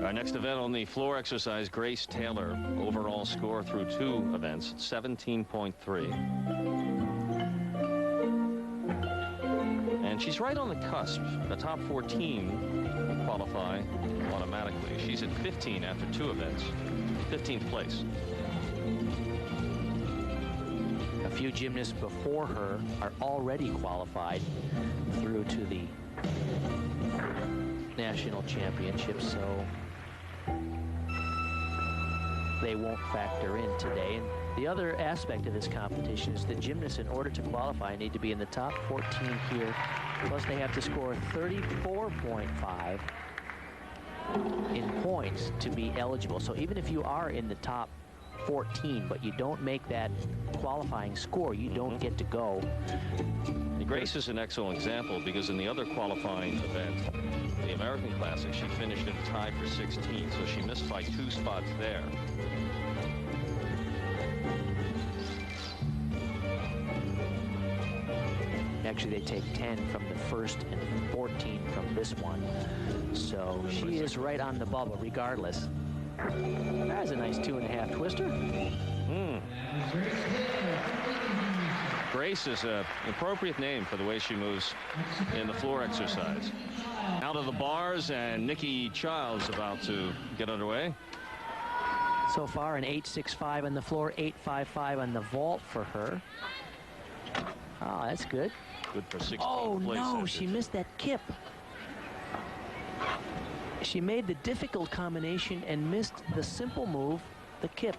Our next event on the floor exercise, Grace Taylor. Overall score through 2 events, 17.3. And she's right on the cusp. The top 14 qualify automatically. She's at 15 after 2 events. 15th place. A few gymnasts before her are already qualified through to the national championships, so they won't factor in today. And the other aspect of this competition is that gymnasts, in order to qualify, need to be in the top 14 here. Plus, they have to score 34.5 in points to be eligible. So even if you are in the top 14, but you don't make that qualifying score, you don't get to go. Grace is an excellent example, because in the other qualifying event, the American Classic, she finished in a tie for 16, so she missed by 2 spots there. Actually, they take 10 from the first and 14 from this one. So she is right on the bubble regardless. That's a nice 2.5 twister. Grace is an appropriate name for the way she moves in the floor exercise. Out of the bars, and Nikki Childs about to get underway. So far, an 8.65 on the floor, 8.55 on the vault for her. Oh, that's good. Good for 16th place. Oh, no, she missed that kip. She made the difficult combination and missed the simple move, the kip.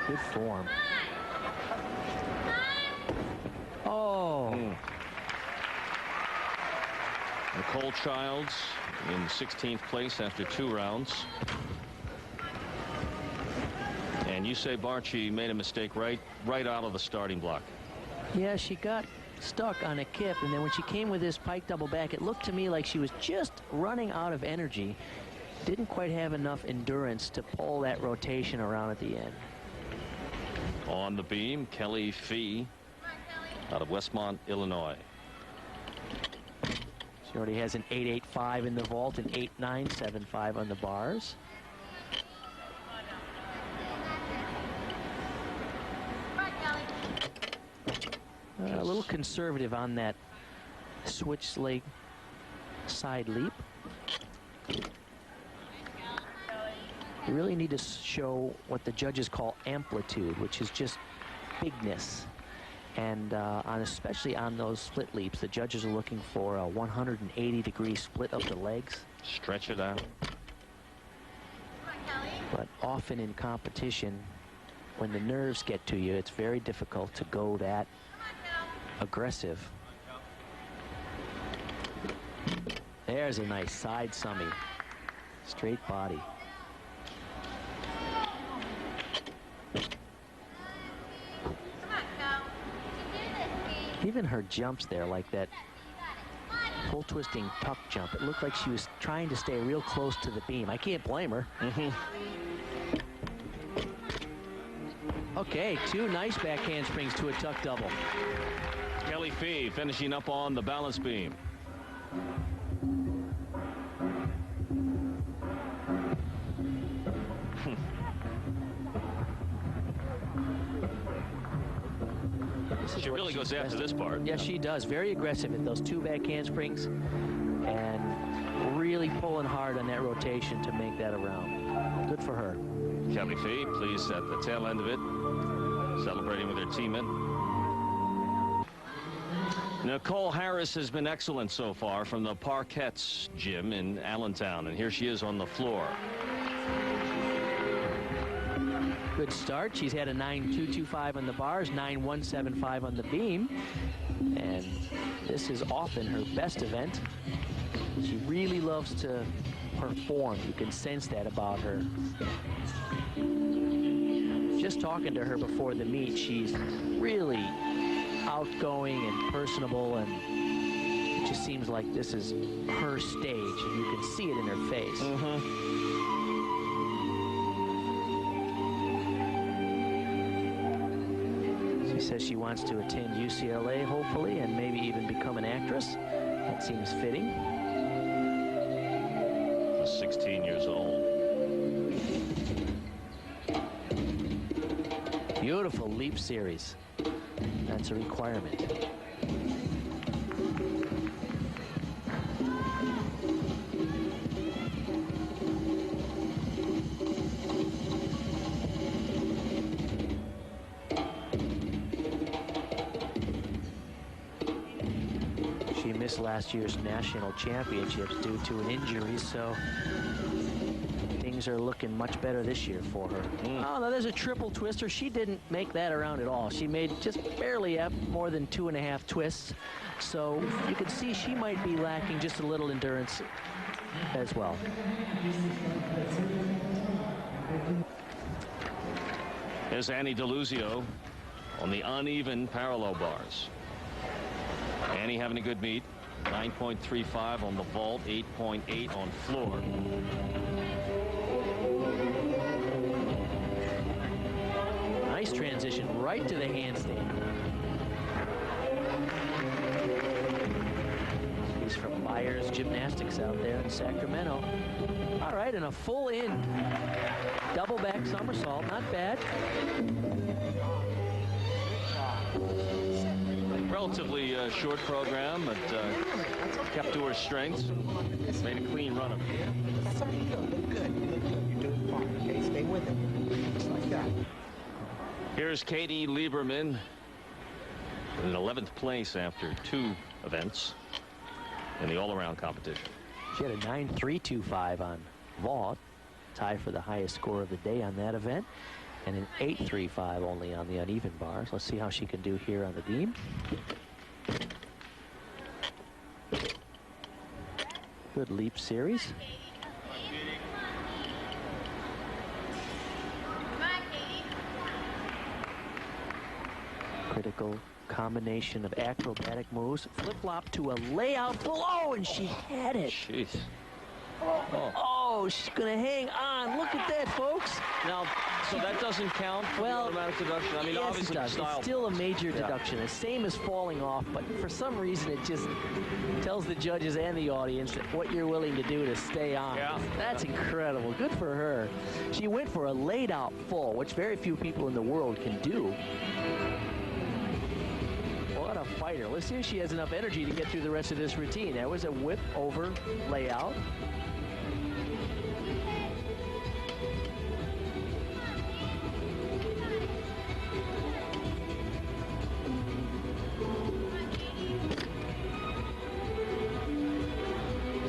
Good form. Oh. Nicole Childs in 16th place after 2 rounds. And Yusei Barchi made a mistake right out of the starting block. Yeah, she got stuck on a kip, and then when she came with this pike double back, it looked to me like she was just running out of energy. Didn't quite have enough endurance to pull that rotation around at the end. On the beam, Kelly Fee out of Westmont, Illinois. She already has an 8.85 in the vault and 8.975 on the bars. A little conservative on that switch leg side leap. You really need to show what the judges call amplitude, which is just bigness. And especially on those split leaps, the judges are looking for a 180-degree split of the legs. Stretch it out. But often in competition, when the nerves get to you, it's very difficult to go that aggressive. There's a nice side summy. Straight body. Even her jumps there, like that full twisting tuck jump, it looked like she was trying to stay real close to the beam. I can't blame her. Okay, 2 nice back handsprings to a tuck double. Kelly Fee finishing up on the balance beam. She really goes after this part. Yes, she does. Very aggressive at those 2 back handsprings and really pulling hard on that rotation to make that around. Good for her. Kelly Fee pleased at the tail end of it, celebrating with her teammate. Nicole Harris has been excellent so far from the Parkettes gym in Allentown, and here she is on the floor. Good start. She's had a 9.225 on the bars, 9.175 on the beam, and this is often her best event. She really loves to perform. You can sense that about her. Just talking to her before the meet, she's really outgoing and personable, and it just seems like this is her stage, and you can see it in her face. She says she wants to attend UCLA, hopefully, and maybe even become an actress. That seems fitting. 16 years old. Beautiful leap series. That's a requirement. She missed last year's national championships due to an injury, so things are looking much better this year for her. Oh, no, there's a triple twister. She didn't make that around at all. She made just barely up more than 2.5 twists. So you can see she might be lacking just a little endurance as well. There's Annie DeLuzio on the uneven parallel bars. Annie having a good meet. 9.35 on the vault, 8.8 on floor. Nice transition right to the handstand. She's from Myers Gymnastics out there in Sacramento. All right, and a full in double back somersault, not bad. Relatively short program, but kept to her strengths. Made a clean run of it. That's all right. Look good. You're doing fine. Okay, stay with it. Just like that. Here's Katie Lieberman in 11th place after 2 events in the all-around competition. She had a 9.325 on vault, tie for the highest score of the day on that event. and an 8.35 only on the uneven bars. Let's see how she can do here on the beam. Good leap series. Critical combination of acrobatic moves. Flip-flop to a layout below, and she had it. Jeez. Oh, she's going to hang on. Look at that, folks. Now, so that doesn't count for the automatic deduction? I mean, yes, obviously, it does. style. It's still a major deduction. The same as falling off, but for some reason, it just tells the judges and the audience that what you're willing to do to stay on. Yeah. That's incredible. Good for her. She went for a laid-out full, which very few people in the world can do. What a fighter. Let's see if she has enough energy to get through the rest of this routine. That was a whip over layout.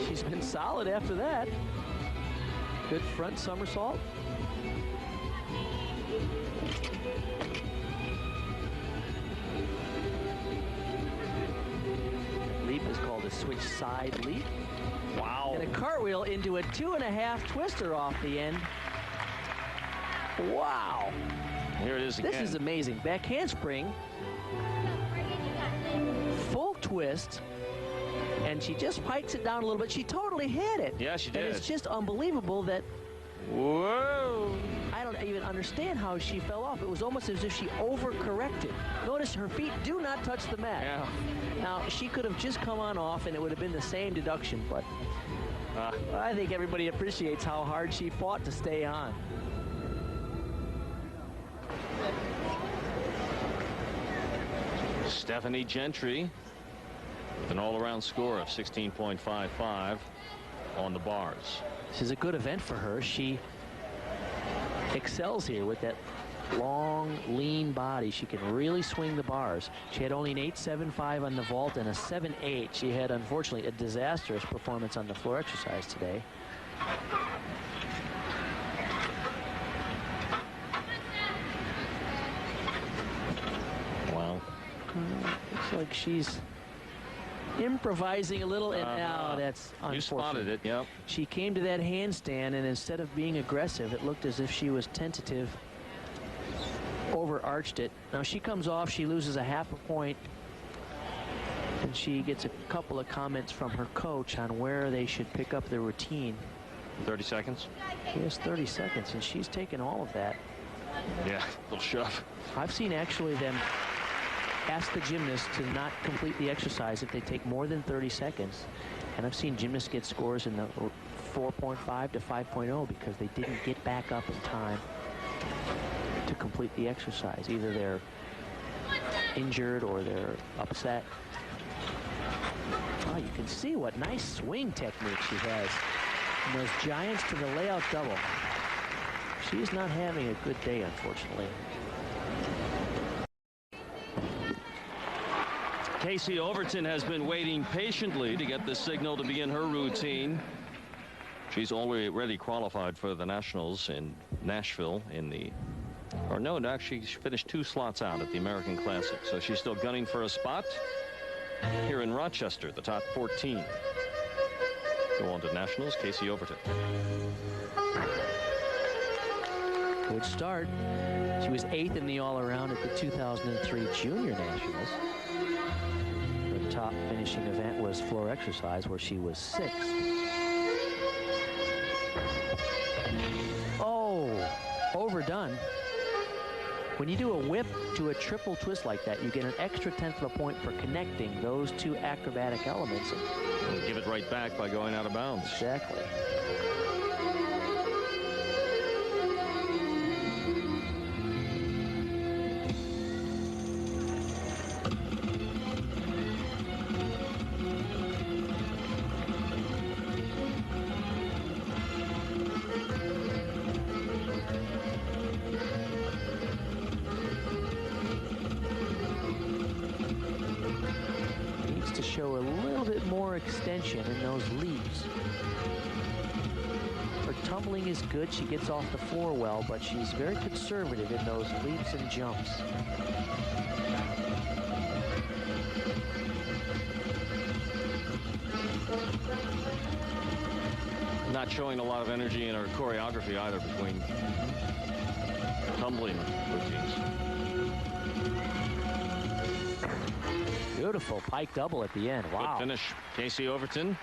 She's been solid after that. Good front somersault. Leap is called a switch side leap. Wow. And a cartwheel into a 2.5 twister off the end. Wow. Here it is again. This is amazing. Back handspring. Full twist. And she just pikes it down a little bit. She totally hit it. Yeah, she did. And it's just unbelievable that Whoa. I don't even understand how she fell off. It was almost as if she overcorrected. Notice her feet do not touch the mat. Yeah. Now, she could have just come on off and it would have been the same deduction, but I think everybody appreciates how hard she fought to stay on. Stephanie Gentry with an all-around score of 16.55 on the bars. This is a good event for her. She excels here with that long, lean body. She can really swing the bars. She had only an 8.75 on the vault and a 7.8. She had, unfortunately, a disastrous performance on the floor exercise today. Wow. Looks like she's improvising a little, and now that's unfortunate. You spotted it, yep. She came to that handstand, and instead of being aggressive, it looked as if she was tentative, overarched it. Now she comes off, she loses a half a point, and she gets a couple of comments from her coach on where they should pick up the routine. 30 seconds? She has 30 seconds, and she's taken all of that. Yeah, a little shove. I've seen actually them ask the gymnast to not complete the exercise if they take more than 30 seconds. And I've seen gymnasts get scores in the 4.5 to 5.0 because they didn't get back up in time to complete the exercise. Either they're injured or they're upset. Oh, you can see what nice swing technique she has. And those giants to the layout double. She's not having a good day, unfortunately. Casey Overton has been waiting patiently to get the signal to begin her routine. She's already qualified for the Nationals in Nashville in the, or no, actually she finished 2 slots out at the American Classic. So she's still gunning for a spot here in Rochester, the top 14. Go on to Nationals, Casey Overton. Good start. She was 8th in the all-around at the 2003 Junior Nationals. Her top finishing event was floor exercise, where she was 6th. Oh, overdone. When you do a whip to a triple twist like that, you get an extra 1/10 of a point for connecting those 2 acrobatic elements. And give it right back by going out of bounds. Exactly. To show a little bit more extension in those leaps. Her tumbling is good. She gets off the floor well, but she's very conservative in those leaps and jumps. Not showing a lot of energy in her choreography either between tumbling routines. Beautiful pike double at the end. Wow. Good finish. Casey Overton.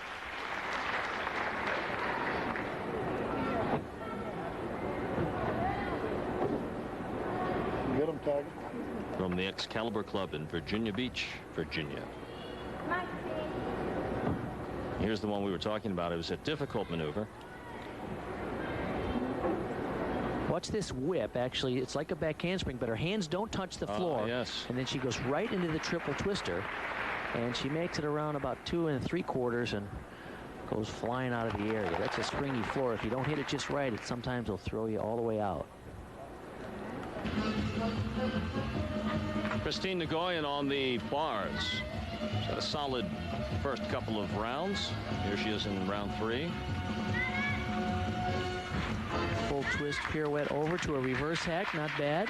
Get him, Tiger. From the Excalibur Club in Virginia Beach, Virginia. Here's the one we were talking about. It was a difficult maneuver. Watch this whip. Actually, it's like a back handspring, but her hands don't touch the floor. Yes. And then she goes right into the triple twister, and she makes it around about 2 3/4 and goes flying out of the area. That's a springy floor. If you don't hit it just right, it sometimes will throw you all the way out. Christine Nguyen on the bars. She's had a solid first couple of rounds. Here she is in round 3. Full twist pirouette over to a reverse hack. Not bad.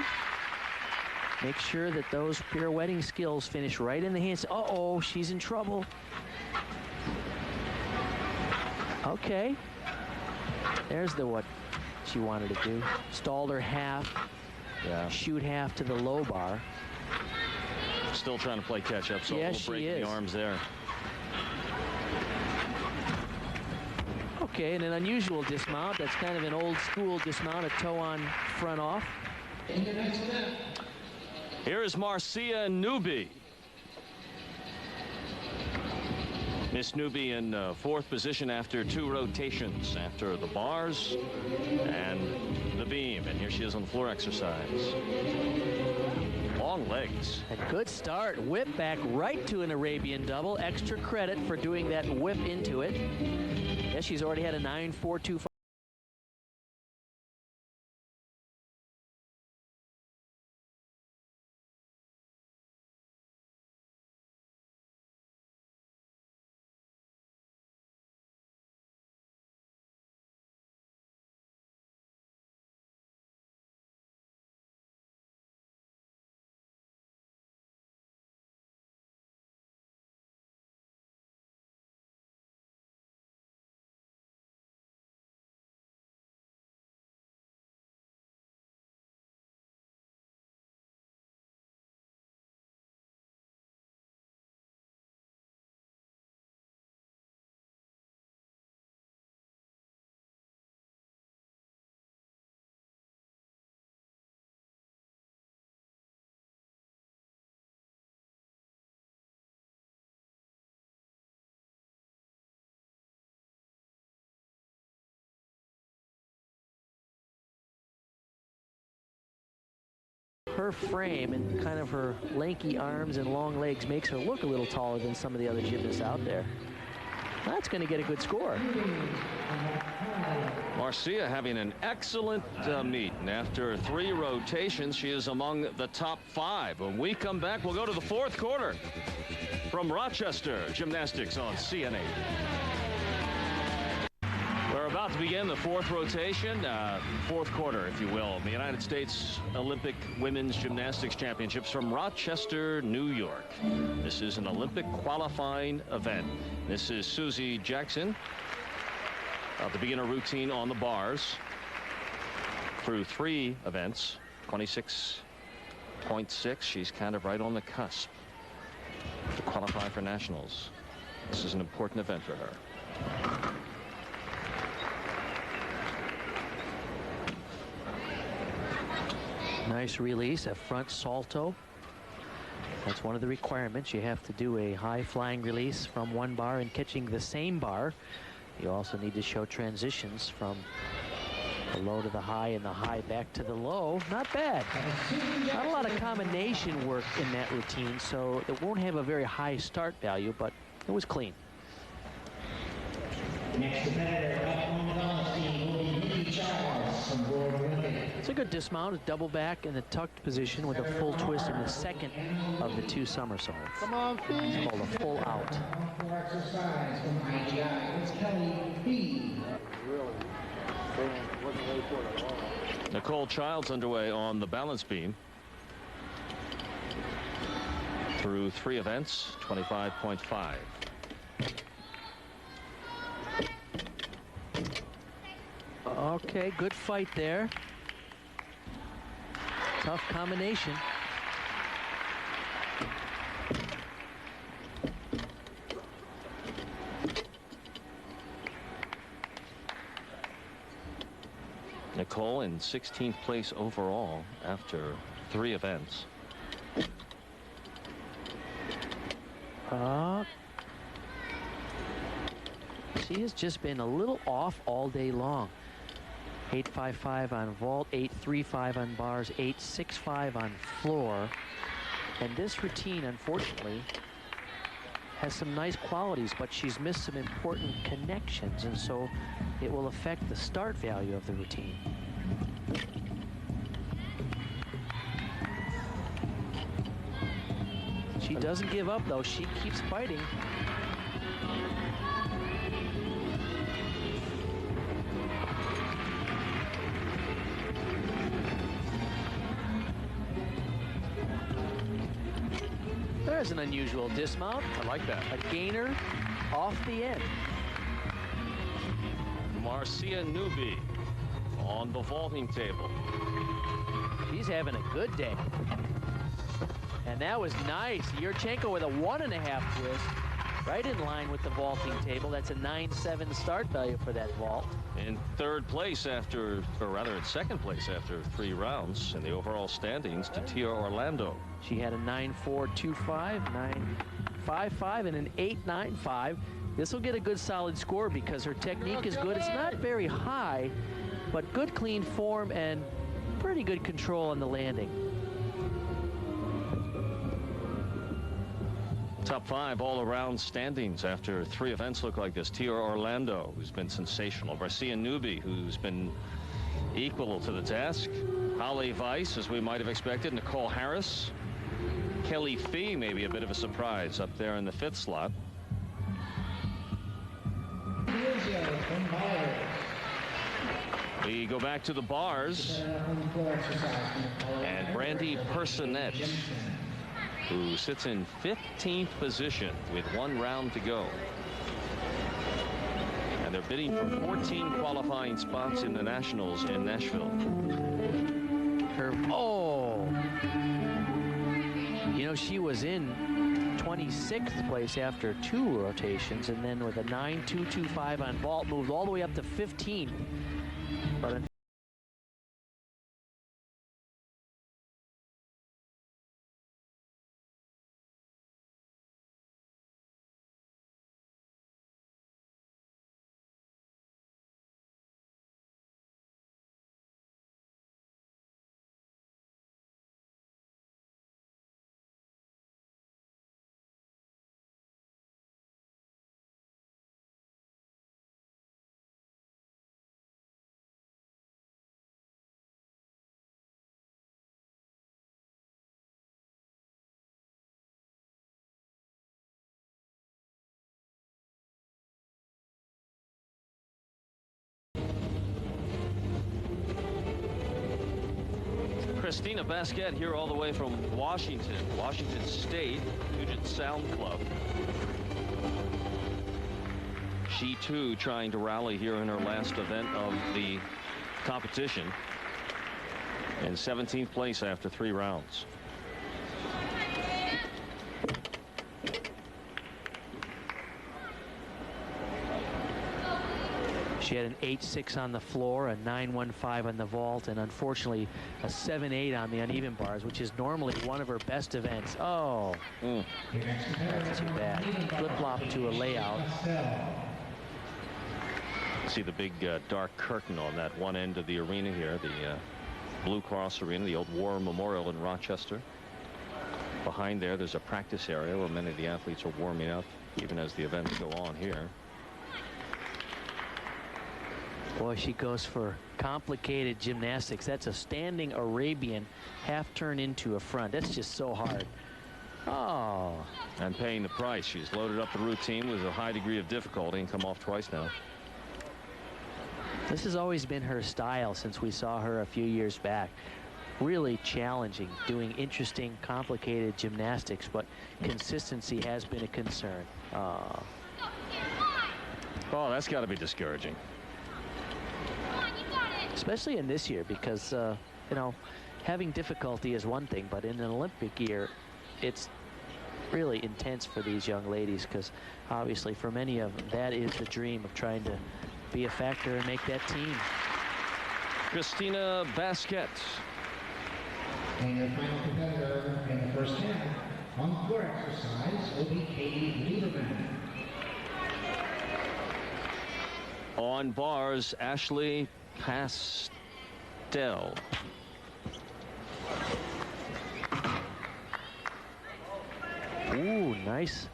Make sure that those pirouetting skills finish right in the hands. Uh-oh, she's in trouble. Okay. There's the what she wanted to do. Stalled her half. Yeah. Shoot half to the low bar. Still trying to play catch up, so Yes, we'll break she is. the arms there. Okay, and an unusual dismount. That's kind of an old school dismount, a toe on front off. Here is Marcia Newby. Miss Newby in 4th position after 2 rotations, after the bars and the beam. And here she is on the floor exercise. Long legs. A good start. Whip back right to an Arabian double. Extra credit for doing that whip into it. Yes, she's already had a 9.425. Her frame and kind of her lanky arms and long legs makes her look a little taller than some of the other gymnasts out there. That's going to get a good score. Marcia having an excellent meet, and after 3 rotations, she is among the top 5. When we come back, we'll go to the 4th quarter from Rochester Gymnastics on CNA. We're about to begin the 4th rotation, 4th quarter, if you will, the United States Olympic Women's Gymnastics Championships from Rochester, New York. This is an Olympic qualifying event. This is Susie Jackson about to begin a routine on the bars through 3 events, 26.6. She's kind of right on the cusp to qualify for nationals. This is an important event for her. Nice release, a front salto. That's one of the requirements. You have to do a high flying release from one bar and catching the same bar. You also need to show transitions from the low to the high and the high back to the low. Not bad. Not a lot of combination work in that routine, so it won't have a very high start value, but it was clean. Next competitor up on the balance beam will be Nikki Charles from World Olympic. It's a good dismount, a double back in the tucked position with a full twist in the second of the 2 somersaults. Come on, feet. It's called a full out. For exercise from IGI, it's Kelly B. Really Nicole Childs underway on the balance beam. Through 3 events, 25.5. Okay, good fight there. Tough combination. Nicole in 16th place overall after 3 events. She has just been a little off all day long. 8.55 on vault, 8.35 on bars, 8.65 on floor. And this routine, unfortunately, has some nice qualities, but she's missed some important connections, and so it will affect the start value of the routine. She doesn't give up, though. She keeps fighting. There's an unusual dismount. I like that. A gainer off the end. Marcia Newby on the vaulting table. She's having a good day. And that was nice. Yurchenko with a 1.5 twist. Right in line with the vaulting table. That's a 9.7 start value for that vault. In 3rd place after, or rather in 2nd place after 3 rounds in the overall standings, Tatia Orlando. She had a 9.425, 9.55, and an 8.95. This will get a good solid score because her technique is good. It's not very high, but good clean form and pretty good control on the landing. Top 5 all-around standings after 3 events look like this. Tia Orlando, who's been sensational. Marcia Newby, who's been equal to the task. Holly Weiss, as we might have expected. Nicole Harris. Kelly Fee, maybe a bit of a surprise up there in the 5th slot. We go back to the bars. And Brandy Personette, who sits in 15th position with 1 round to go. And they're bidding for 14 qualifying spots in the Nationals in Nashville. You know, she was in 26th place after 2 rotations, and then with a 9.225 on vault, moved all the way up to 15th. But Christina Basquette here all the way from Washington State, Puget Sound Club. She too trying to rally here in her last event of the competition. In 17th place after 3 rounds. she had an 8.6 on the floor, a 9.15 on the vault, and unfortunately a 7.8 on the uneven bars, which is normally one of her best events. Oh, that's too bad. Flip-flop to a layout. See the big dark curtain on that one end of the arena here, the Blue Cross Arena, the old War Memorial in Rochester. Behind there's a practice area where many of the athletes are warming up even as the events go on here. Boy, she goes for complicated gymnastics. That's a standing Arabian half turn into a front. That's just so hard. Oh. And paying the price. She's loaded up the routine with a high degree of difficulty and come off twice now. This has always been her style since we saw her a few years back. Really challenging, doing interesting, complicated gymnastics, but consistency has been a concern. Oh, that's got to be discouraging. Especially in this year, because, you know, having difficulty is one thing, but in an Olympic year, it's really intense for these young ladies, because obviously for many of them, that is the dream of trying to be a factor and make that team. Christina Basquet. And your final competitor in the first half on the floor exercise will be Katie Lieberman. On bars, Ashley Pastel. Ooh, nice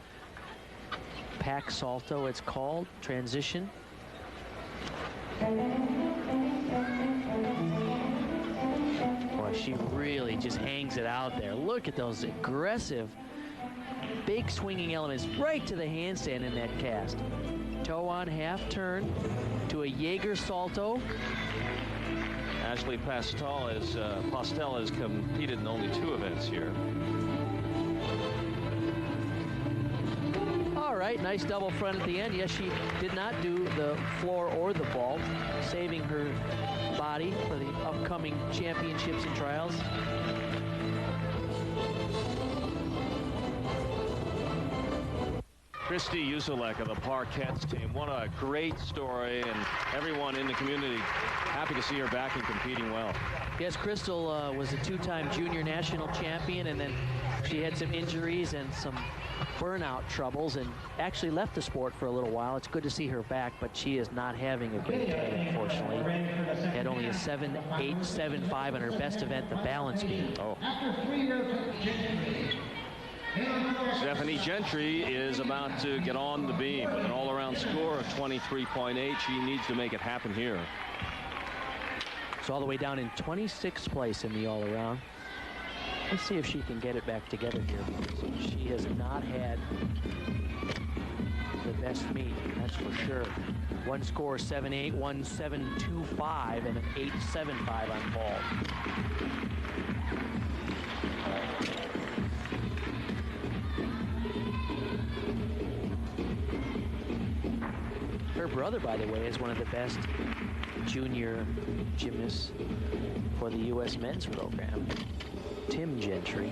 pack salto, it's called, transition. Boy, she really just hangs it out there. Look at those aggressive, big swinging elements right to the handstand in that cast. Toe on half turn to a Jaeger salto. Ashley Pastel has competed in only 2 events here. All right, nice double front at the end. Yes, she did not do the floor or the vault, saving her body for the upcoming championships and trials. Christy Usulek of the Parkettes team. What a great story, and everyone in the community happy to see her back and competing well. Yes, Crystal was a 2-time junior national champion, and then she had some injuries and some burnout troubles and actually left the sport for a little while. It's good to see her back, but she is not having a great day, unfortunately. Had only a 7.875 on her best event, the balance beam. Oh. Stephanie Gentry is about to get on the beam with an all-around score of 23.8. She needs to make it happen here. It's all the way down in 26th place in the all-around. Let's see if she can get it back together here, because she has not had the best meet, that's for sure. One score 7.8, 1.725, and an 8.75 on ball. Her brother, by the way, is one of the best junior gymnasts for the U.S. men's program, Tim Gentry.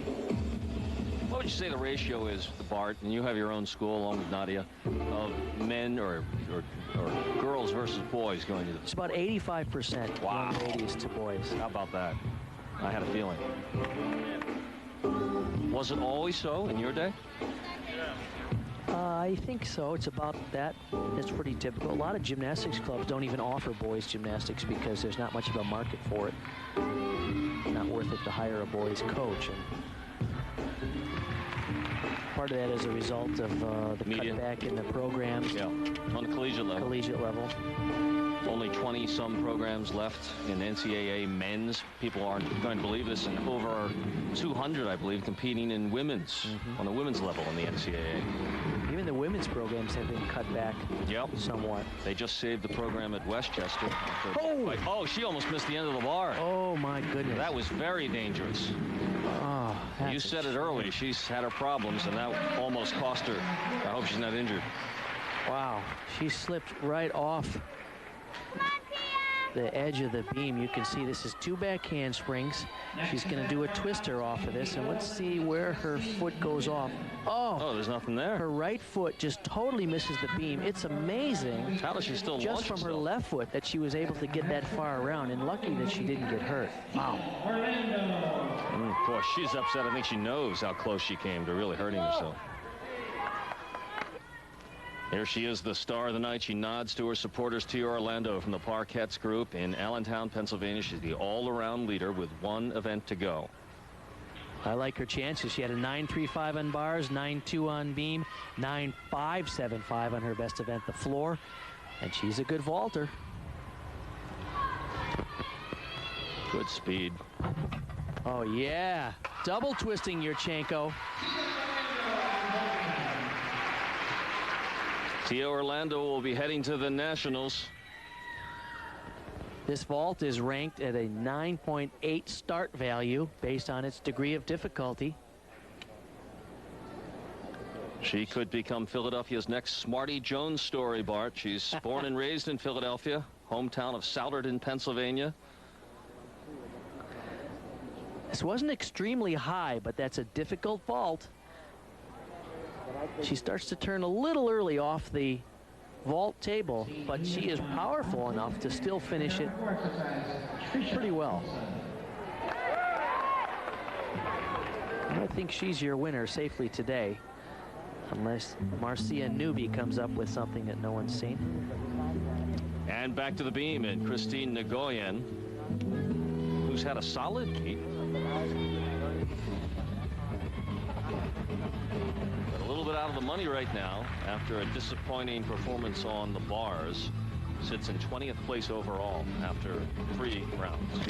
What would you say the ratio is, Bart, and you have your own school along with Nadia, of men or girls versus boys going to the... It's about 85% Wow. young ladies to boys. How about that? I had a feeling. Was it always so in your day? I think so. It's about that. It's pretty typical. A lot of gymnastics clubs don't even offer boys gymnastics because there's not much of a market for it. Not worth it to hire a boys coach. And part of that is a result of the Media. cutback in the programs. Yeah, on the collegiate level. Collegiate level. Only 20-some programs left in NCAA men's. People aren't going to believe this, and over 200, I believe, competing in women's, on the women's level in the NCAA. Even the women's programs have been cut back somewhat. They just saved the program at Westchester. Oh! Oh, she almost missed the end of the bar. Oh, my goodness. That was very dangerous. Oh, You said it early. She's had her problems, and that almost cost her. I hope she's not injured. Wow. She slipped right off the edge of the beam. You can see this is 2 back handsprings. She's going to do a twister off of this, and let's see where her foot goes off. Oh, there's nothing there. Her right foot just totally misses the beam. It's amazing. How does she still launch just from her herself? left foot that she was able to get that far around, and lucky that she didn't get hurt. Wow. Boy, she's upset. I think she knows how close she came to really hurting herself. Here she is, the star of the night. She nods to her supporters. Tia Orlando from the Parkettes group in Allentown, Pennsylvania. She's the all-around leader with 1 event to go. I like her chances. She had a 9.35 on bars, 9.2 on beam, 9.575 on her best event, the floor, and she's a good vaulter. Good speed. Oh, yeah. Double twisting Yurchenko. Tia Orlando will be heading to the Nationals. This vault is ranked at a 9.8 start value based on its degree of difficulty. She could become Philadelphia's next Smarty Jones story, Bart. She's born and raised in Philadelphia, hometown of Souderton, Pennsylvania. This wasn't extremely high, but that's a difficult vault. She starts to turn a little early off the vault table, but she is powerful enough to still finish it pretty well. I think she's your winner safely today, unless Marcia Newby comes up with something that no one's seen. And back to the beam and Christine Nguyen, who's had a solid meet. But a little bit out of the money right now after a disappointing performance on the bars. Sits in 20th place overall after 3 rounds.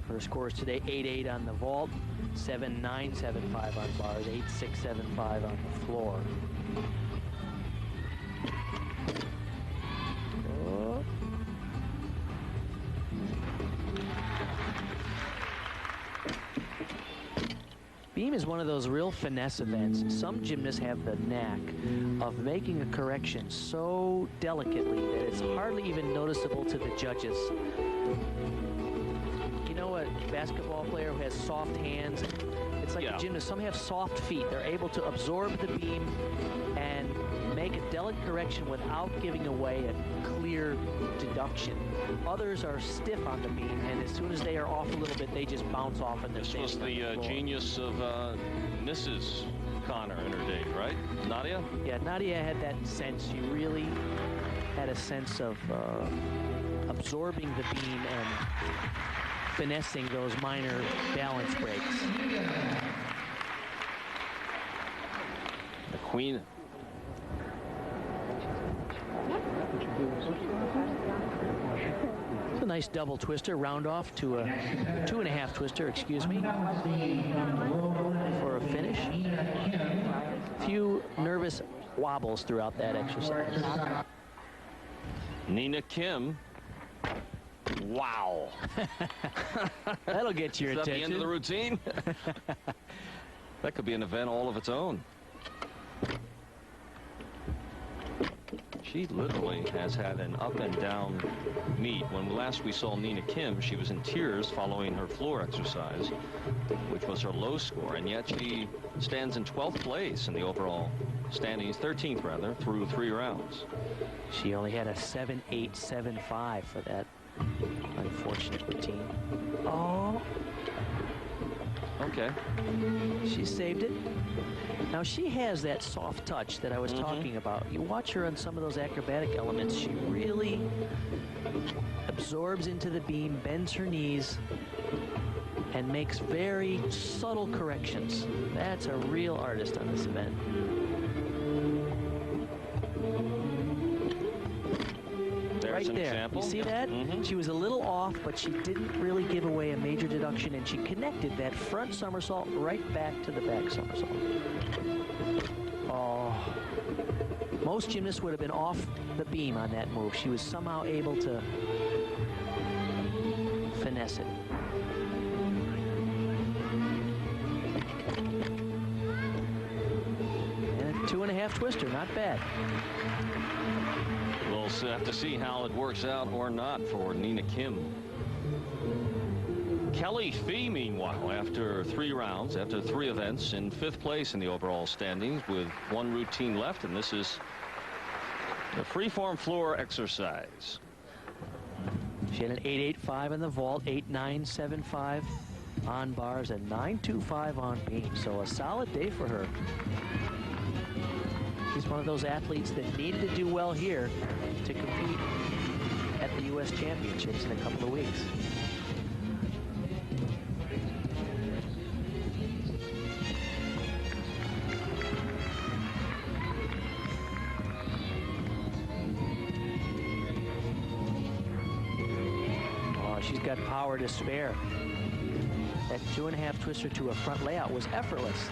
Her scores today: 8-8 on the vault, 7-9, 7-5 on bars, 8-6, 7-5 on the floor. Oh. Beam is one of those real finesse events. Some gymnasts have the knack of making a correction so delicately that it's hardly even noticeable to the judges. You know, a basketball player who has soft hands, it's like a gymnast. Some have soft feet. They're able to absorb the beam and make a delicate correction without giving away a clear deduction. Others are stiff on the beam, and as soon as they are off a little bit, they just bounce off and they're standing on the floor. Genius of Mrs. Connor in her day, right? Nadia? Yeah, Nadia had that sense. She really had a sense of absorbing the beam and finessing those minor balance breaks. The Queen. It's a nice double twister, round off to a 2.5 twister, excuse me, for a finish. A few nervous wobbles throughout that exercise. Nina Kim. Wow. That'll get your attention. Is that the end of the routine? That could be an event all of its own. She literally has had an up and down meet. When last we saw Nina Kim, she was in tears following her floor exercise, which was her low score, and yet she stands in 12th place in the overall standings, 13th rather, through 3 rounds. She only had a 7-8, 7-5 for that unfortunate routine. Oh. Okay. She saved it. Now she has that soft touch that I was talking about. You watch her on some of those acrobatic elements. She really absorbs into the beam, bends her knees, and makes very subtle corrections. That's a real artist on this event. Right there. Example. You see that? She was a little off, but she didn't really give away a major deduction, and she connected that front somersault right back to the back somersault. Oh. Most gymnasts would have been off the beam on that move. She was somehow able to finesse it. And a 2.5 twister, not bad. We'll have to see how it works out or not for Nina Kim. Kelly Fee, meanwhile, after 3 rounds, after 3 events, in 5th place in the overall standings with 1 routine left, and this is the freeform floor exercise. She had an 8.85 in the vault, 8.975 on bars, and 9.25 on beam. So a solid day for her. She's one of those athletes that needed to do well here to compete at the U.S. Championships in a couple of weeks. Oh, she's got power to spare. That 2.5 twister to a front layout was effortless.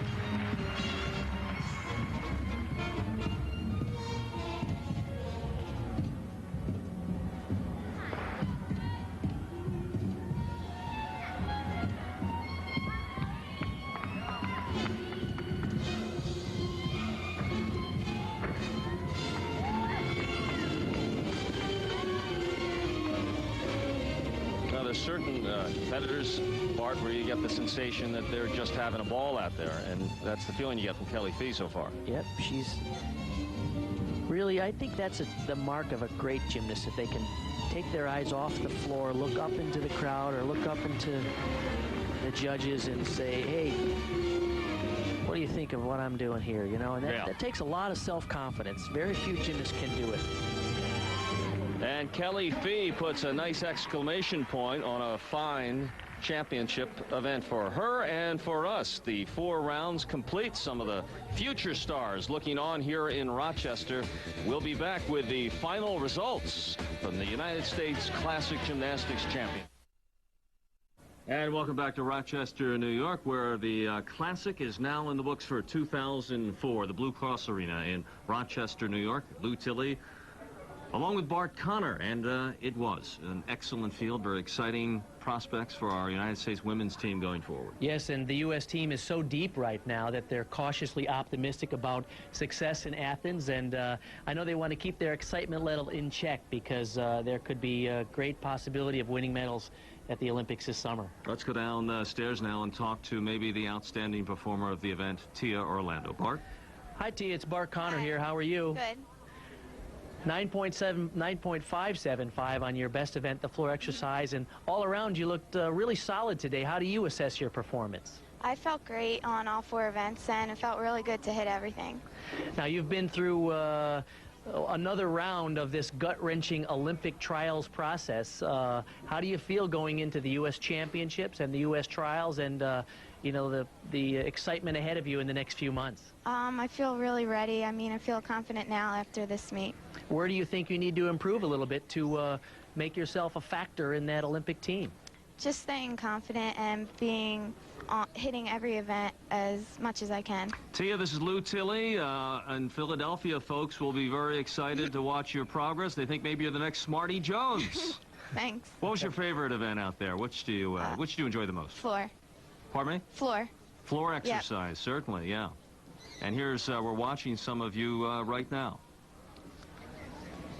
Certain competitors, Bart, where you get the sensation that they're just having a ball out there, and that's the feeling you get from Kelly Fee so far. Yep, she's really, I think that's the mark of a great gymnast, if they can take their eyes off the floor, look up into the crowd or look up into the judges and say, hey, what do you think of what I'm doing here? You know, and that takes a lot of self-confidence. Very few gymnasts can do it. And Kelly Fee puts a nice exclamation point on a fine championship event for her and for us. The 4 rounds complete. Some of the future stars looking on here in Rochester. We'll be back with the final results from the United States Classic Gymnastics Champion. And welcome back to Rochester, New York, where the Classic is now in the books for 2004. The Blue Cross Arena in Rochester, New York. Lou Tilley, along with Bart Connor, and it was an excellent field, very exciting prospects for our United States women's team going forward. Yes, and the U.S. team is so deep right now that they're cautiously optimistic about success in Athens, and I know they want to keep their excitement level in check because there could be a great possibility of winning medals at the Olympics this summer. Let's go down the stairs now and talk to maybe the outstanding performer of the event, Tia Orlando. Bart? Hi, Tia. It's Bart Connor here. How are you? Good. 9.575 on your best event, the floor exercise, and all around you looked really solid today. How do you assess your performance? I felt great on all 4 events, and it felt really good to hit everything. Now, you've been through another round of this gut-wrenching Olympic trials process. How do you feel going into the U.S. Championships and the U.S. trials and, you know, the excitement ahead of you in the next few months? I feel really ready. I mean, I feel confident now after this meet. Where do you think you need to improve a little bit to make yourself a factor in that Olympic team? Just staying confident and hitting every event as much as I can. Tia, this is Lou Tilley. And Philadelphia folks will be very excited to watch your progress. They think maybe you're the next Smarty Jones. Thanks. What was your favorite event out there? Which do you enjoy the most? Floor. Pardon me? Floor. Floor exercise, certainly, yeah. And here's, we're watching some of you right now.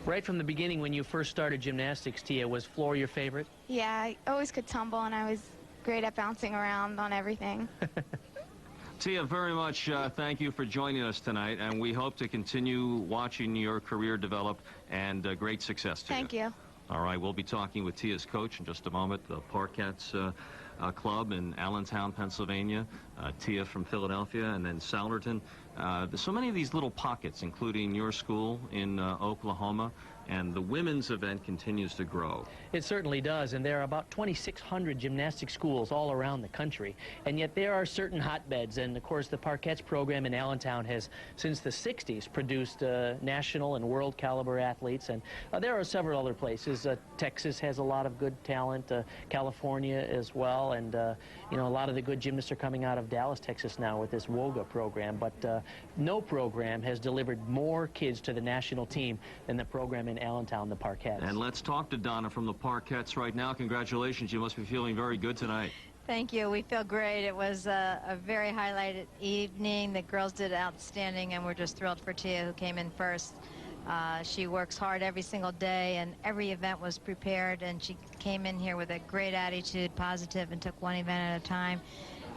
Right from the beginning, when you first started gymnastics, Tia, was floor your favorite? Yeah, I always could tumble, and I was great at bouncing around on everything. Tia, very much thank you for joining us tonight, and we hope to continue watching your career develop, and great success to you. Thank you. All right, we'll be talking with Tia's coach in just a moment, the Parkettes Club in Allentown, Pennsylvania, Tia from Philadelphia, and then Souderton. There's so many of these little pockets, including your school in Oklahoma, and the women's event continues to grow. It certainly does, and there are about 2,600 gymnastic schools all around the country, and yet there are certain hotbeds, and of course the Parkettes program in Allentown has, since the 60s, produced national and world caliber athletes, and there are several other places. Texas has a lot of good talent, California as well, and you know, a lot of the good gymnasts are coming out of Dallas, Texas now with this WOGA program, but no program has delivered more kids to the national team than the program in Allentown, the Parkettes. And let's talk to Donna from the Parkettes right now. Congratulations. You must be feeling very good tonight. Thank you. We feel great. It was a very highlighted evening. The girls did outstanding, and we're just thrilled for Tia, who came in first. She works hard every single day, and every event was prepared, and she came in here with a great attitude, positive, and took one event at a time,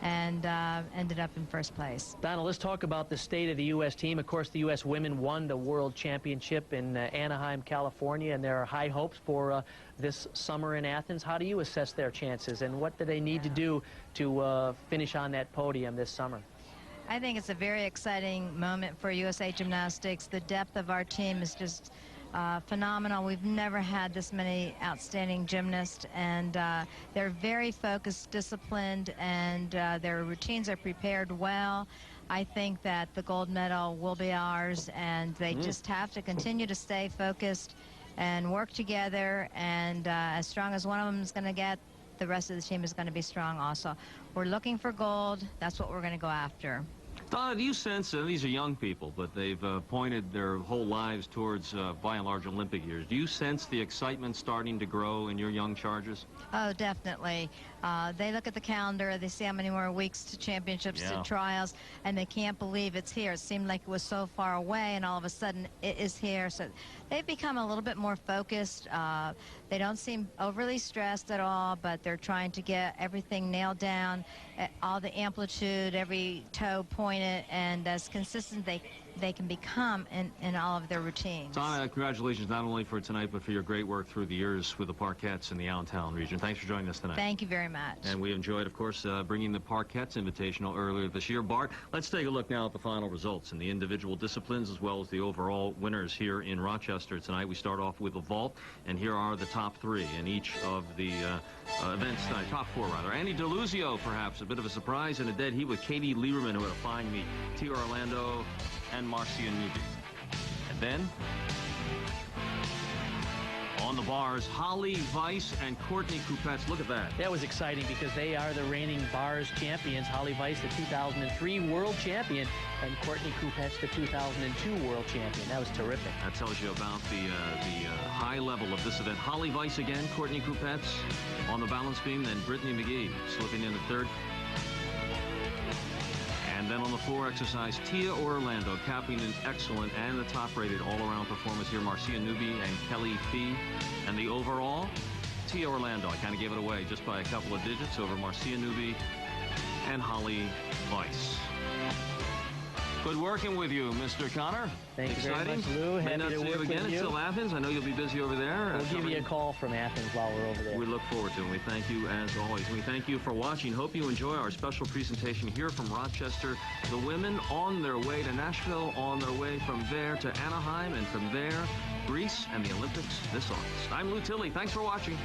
and ended up in first place. Donna, let's talk about the state of the U.S. team. Of course, the U.S. women won the World Championship in Anaheim, California, and there are high hopes for this summer in Athens. How do you assess their chances, and what do they need to do to finish on that podium this summer? I think it's a very exciting moment for USA Gymnastics. The depth of our team is just phenomenal. We've never had this many outstanding gymnasts, and they're very focused, disciplined, and their routines are prepared well. I think that the gold medal will be ours, and they just have to continue to stay focused and work together, and as strong as one of them is going to get, the rest of the team is going to be strong also. We're looking for gold. That's what we're going to go after. Donna, do you sense, these are young people, but they've pointed their whole lives towards, by and large, Olympic years. Do you sense the excitement starting to grow in your young chargers? Oh, definitely. They look at the calendar, they see how many more weeks to championships, to trials, and they can't believe it's here. It seemed like it was so far away, and all of a sudden it is here. So they've become a little bit more focused. They don't seem overly stressed at all, but they're trying to get everything nailed down, all the amplitude, every toe pointed, and as consistent they can become in all of their routines. Donna, congratulations not only for tonight, but for your great work through the years with the Parkettes in the Allentown region. Thanks for joining us tonight. Thank you very much. And we enjoyed, of course, bringing the Parkettes Invitational earlier this year. Bart, let's take a look now at the final results in the individual disciplines as well as the overall winners here in Rochester tonight. We start off with the vault, and here are the top three in each of the events tonight. Top four, rather. Annie DeLuzio, perhaps, a bit of a surprise in a dead heat with Katie Lieberman, who had a fine meet. Tia Orlando and Marcia Newby. And then, on the bars, Holly Weiss and Courtney Kupets. Look at that. That was exciting because they are the reigning bars champions. Holly Weiss, the 2003 world champion, and Courtney Kupets, the 2002 world champion. That was terrific. That tells you about the high level of this event. Holly Weiss again, Courtney Kupets on the balance beam, then Brittany McGee slipping in at third. And then on the floor exercise, Tia Orlando capping an excellent and the top-rated all-around performance here. Marcia Newby and Kelly Fee. And the overall, Tia Orlando. I kind of gave it away just by a couple of digits over Marcia Newby and Holly Weiss. Good working with you, Mr. Connor. Thank you very Exciting. much, Lou. May Happy not to see work you again with you. until Athens. I know you'll be busy over there. We'll give you a call from Athens while we're over there. We look forward to it. We thank you as always. We thank you for watching. Hope you enjoy our special presentation here from Rochester. The women on their way to Nashville, on their way from there to Anaheim, and from there, Greece and the Olympics this August. I'm Lou Tilley. Thanks for watching.